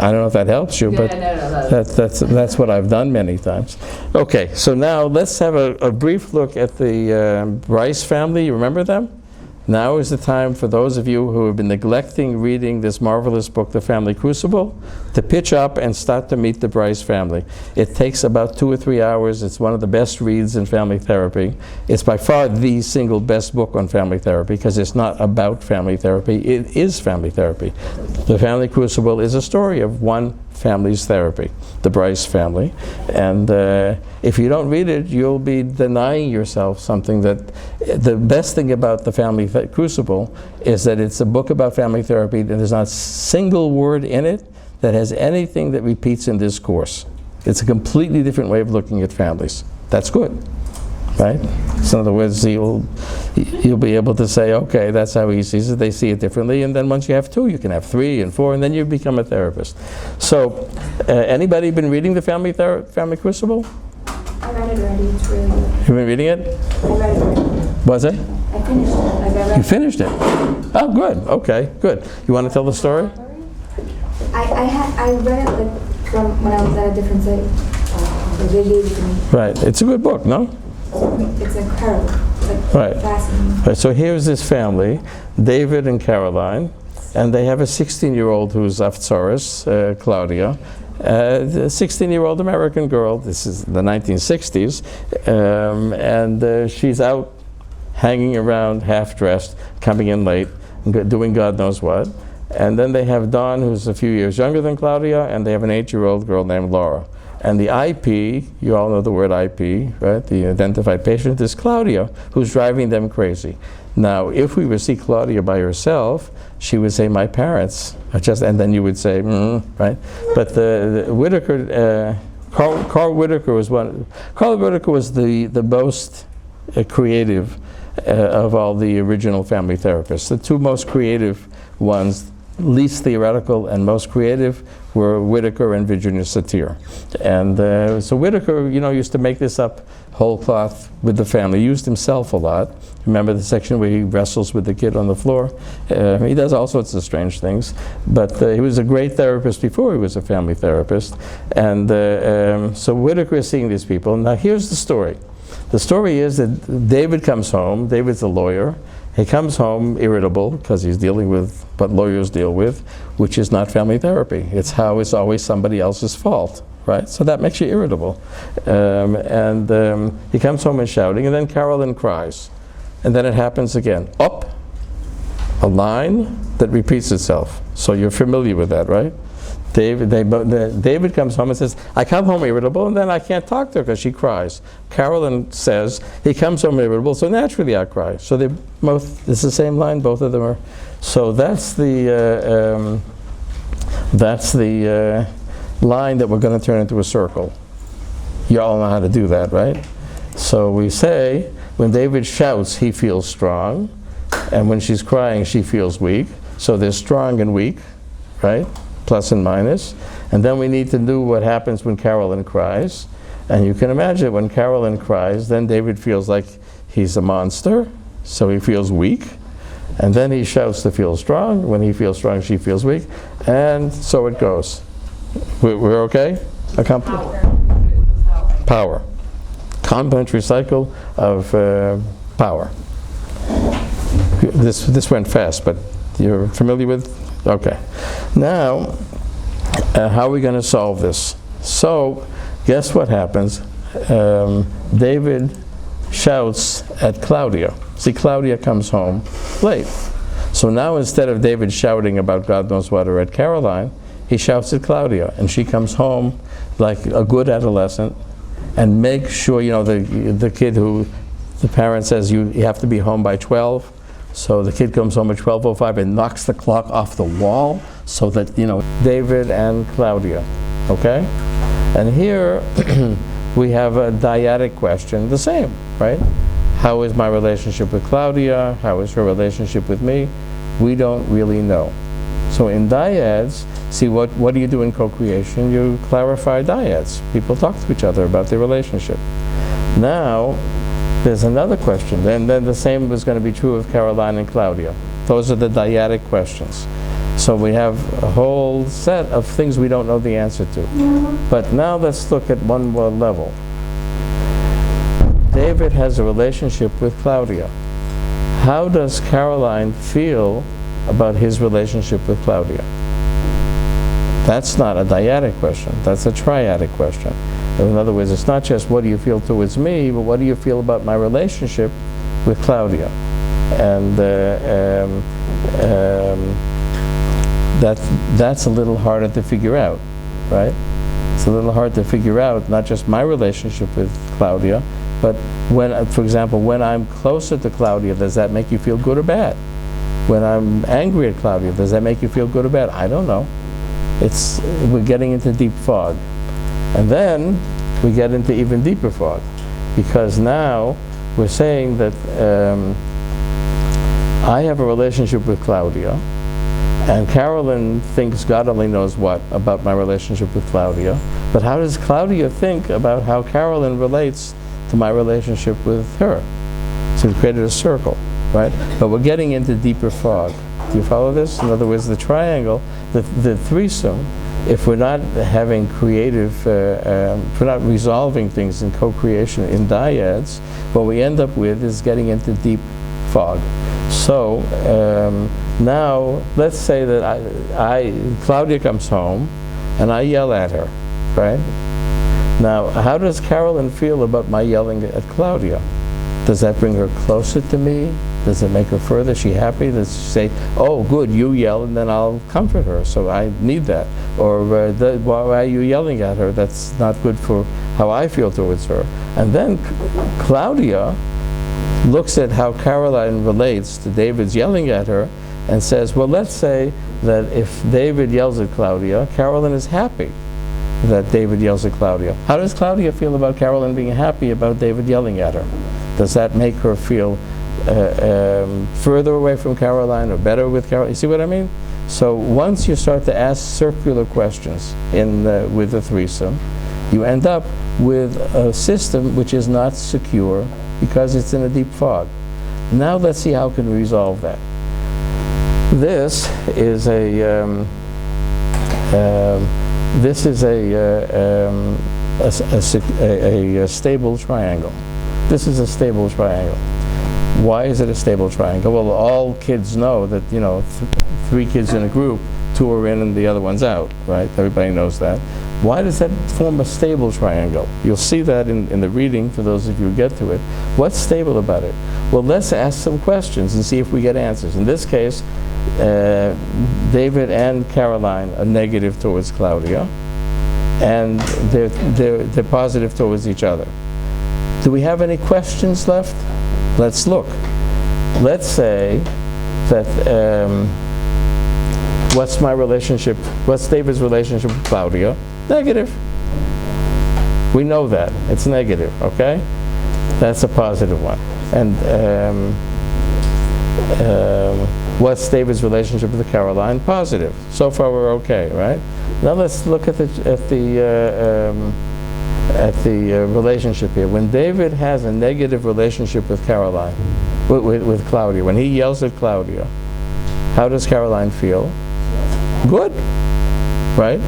I don't know if that helps you, but that's what I've done many times. Okay, so now let's have a brief look at the Rice family. You remember them? Now is the time for those of you who have been neglecting reading this marvelous book, The Family Crucible, to pitch up and start to meet the Bryce family. It takes about 2 or 3 hours. It's one of the best reads in family therapy. It's by far the single best book on family therapy because it's not about family therapy. It is family therapy. The Family Crucible is a story of one family's therapy, the Bryce family. And if you don't read it, you'll be denying yourself something that the best thing about the Family Crucible is that it's a book about family therapy, and there's not a single word in it that has anything that repeats in this course. It's a completely different way of looking at families. That's good, right? So in other words, you'll be able to say, okay, that's how he sees it. They see it differently, and then once you have 2, you can have 3 and 4, and then you become a therapist. So, anybody been reading the Family Crucible? I read it already. It's really good. You've been reading it? I read it already. Was it? I finished it. You finished it? Oh, good. Okay, good. You want to tell the story? I read it like from when I was at a different city. They gave it to me. Right. It's a good book, no? It's incredible. It's Right. fascinating. Right. So here's this family, David and Caroline, and they have a 16-year-old who's Aftsaris, Claudia, a 16-year-old American girl. This is the 1960s, and she's out hanging around half-dressed, coming in late, doing God knows what. And then they have Don, who's a few years younger than Claudia, and they have an 8-year-old girl named Laura. And the IP, you all know the word IP, right? The identified patient is Claudia, who's driving them crazy. Now, if we would see Claudia by herself, she would say, "My parents," and then you would say, right? But the Whitaker, Carl Whitaker was one. Carl Whitaker was the most creative of all the original family therapists. The 2 most creative ones, least theoretical and most creative, were Whitaker and Virginia Satir. And so Whitaker, used to make this up whole cloth with the family. He used himself a lot. Remember the section where he wrestles with the kid on the floor? He does all sorts of strange things. But he was a great therapist before he was a family therapist. And so Whitaker is seeing these people. Now here's the story. The story is that David comes home. David's a lawyer. He comes home irritable because he's dealing with what lawyers deal with, which is not family therapy. It's how it's always somebody else's fault, right? So that makes you irritable. He comes home and shouting, and then Carolyn cries. And then it happens again. Up, a line that repeats itself. So you're familiar with that, right? David comes home and says, "I come home irritable, and then I can't talk to her because she cries." Carolyn says, "He comes home irritable, so naturally I cry." So it's the same line, both of them are. So that's the line that we're going to turn into a circle. You all know how to do that, right? So we say, when David shouts, he feels strong, and when she's crying, she feels weak. So there's strong and weak, right? Plus and minus. And then we need to do what happens when Carolyn cries. And you can imagine when Carolyn cries, then David feels like he's a monster, so he feels weak. And then he shouts to feel strong. When he feels strong, she feels weak. And so it goes. We're okay? Power. Complementary cycle of power. This went fast, but you're familiar with? Okay. Now, how are we going to solve this? So, guess what happens? David shouts at Claudia. See, Claudia comes home late. So now instead of David shouting about God knows what or at Caroline, he shouts at Claudia, and she comes home like a good adolescent and makes sure, you know, the kid who the parent says you have to be home by 12. So the kid comes home at 12:05 and knocks the clock off the wall so that, you know, David and Claudia, okay? And here we have a dyadic question, the same, right? How is my relationship with Claudia? How is her relationship with me? We don't really know. So in dyads, see, what do you do in co-creation? You clarify dyads. People talk to each other about their relationship. Now, there's another question, and then the same is going to be true of Caroline and Claudia. Those are the dyadic questions. So we have a whole set of things we don't know the answer to. But now let's look at one more level. David has a relationship with Claudia. How does Caroline feel about his relationship with Claudia? That's not a dyadic question, that's a triadic question. In other words, it's not just what do you feel towards me, but what do you feel about my relationship with Claudia? And that's a little harder to figure out, right? It's a little hard to figure out, not just my relationship with Claudia, but when, for example, when I'm closer to Claudia, does that make you feel good or bad? When I'm angry at Claudia, does that make you feel good or bad? I don't know. We're getting into deep fog. And then we get into even deeper fog, because now we're saying that I have a relationship with Claudia, and Carolyn thinks God only knows what about my relationship with Claudia. But how does Claudia think about how Carolyn relates to my relationship with her? So we created a circle, right? But we're getting into deeper fog. Do you follow this? In other words, the triangle, the threesome, if we're not having creative, if we're not resolving things in co-creation in dyads, what we end up with is getting into deep fog. So now let's say that Claudia comes home and I yell at her, right? Now, how does Carolyn feel about my yelling at Claudia? Does that bring her closer to me? Does it make her further? Is she happy? Does she say, oh, good, you yell, and then I'll comfort her, so I need that? Or why are you yelling at her? That's not good for how I feel towards her. And then Claudia looks at how Caroline relates to David's yelling at her and says, well, let's say that if David yells at Claudia, Carolyn is happy that David yells at Claudia. How does Claudia feel about Carolyn being happy about David yelling at her? Does that make her feel further away from Caroline or better with Caroline? You see what I mean? So once you start to ask circular questions with the threesome, you end up with a system which is not secure because it's in a deep fog. Now let's see how can we resolve that. This is a stable triangle. This is a stable triangle. Why is it a stable triangle? Well, all kids know that, you know, three kids in a group, two are in and the other one's out, right? Everybody knows that. Why does that form a stable triangle? You'll see that in the reading for those of you who get to it. What's stable about it? Well, let's ask some questions and see if we get answers. In this case, David and Caroline are negative towards Claudia, and they're positive towards each other. Do we have any questions left? Let's look. Let's say that what's David's relationship with Claudia? Negative. We know that. It's negative, okay? That's a positive one. And what's David's relationship with Caroline? Positive. So far we're okay, right? Now let's look at the relationship here. When David has a negative relationship with Caroline, with Claudia, when he yells at Claudia, how does Caroline feel? Good, right?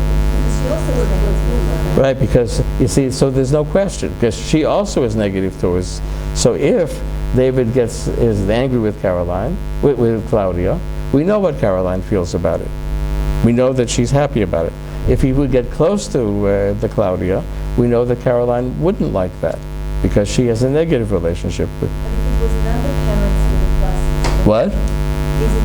Right, because you see, so there's no question, because she also is negative towards. So if David is angry with Caroline, with Claudia, we know what Caroline feels about it. We know that she's happy about it. If he would get close to the Claudia, we know that Caroline wouldn't like that, because she has a negative relationship with. But if it was not the parents who were fussy, What? is it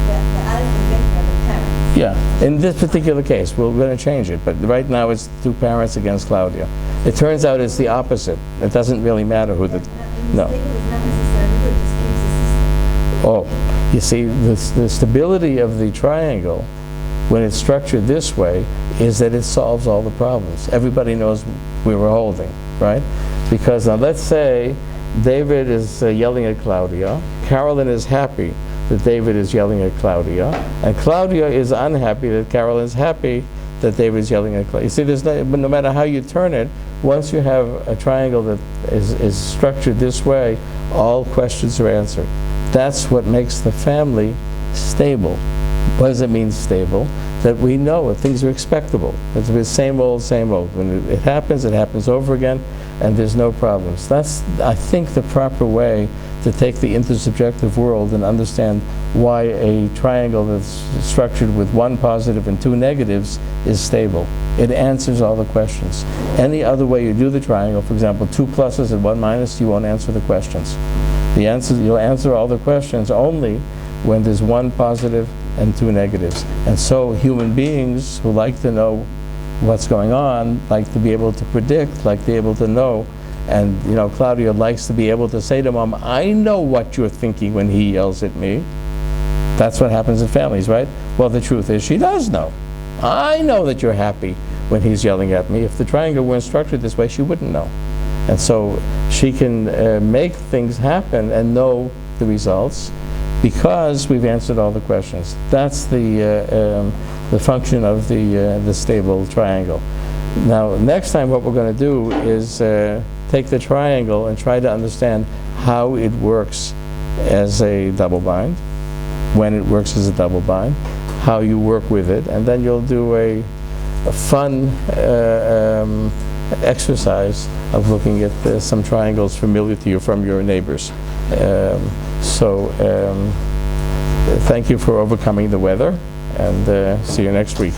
the attitude victim of the parents? Yeah, in this particular case, we're going to change it, but right now it's two parents against Claudia. It turns out it's the opposite. It doesn't really matter who the. No. Oh, you see, the stability of the triangle, when it's structured this way, is that it solves all the problems. Everybody knows we were holding, right? Because now let's say David is yelling at Claudia. Carolyn is happy that David is yelling at Claudia, and Claudia is unhappy that Carolyn's happy that David is yelling at Claudia. You see, there's no matter how you turn it, once you have a triangle that is structured this way, all questions are answered. That's what makes the family stable. What does it mean, stable? That we know that things are expectable. It's the same old, same old. When it happens over again, and there's no problems. That's, I think, the proper way to take the intersubjective world and understand why a triangle that's structured with one positive and two negatives is stable. It answers all the questions. Any other way you do the triangle, for example, 2 pluses and 1 minus, you won't answer the questions. You'll answer all the questions only when there's 1 positive and 2 negatives. And so human beings who like to know what's going on, like to be able to predict, like to be able to know. And you know, Claudia likes to be able to say to Mom, I know what you're thinking when he yells at me. That's what happens in families, right? Well, the truth is she does know. I know that you're happy when he's yelling at me. If the triangle weren't structured this way, she wouldn't know. And so she can make things happen and know the results because we've answered all the questions. That's the function of the stable triangle. Now, next time what we're going to do is take the triangle and try to understand how it works as a double bind, when it works as a double bind, how you work with it, and then you'll do a fun exercise of looking at some triangles familiar to you from your neighbors. Thank you for overcoming the weather, and see you next week.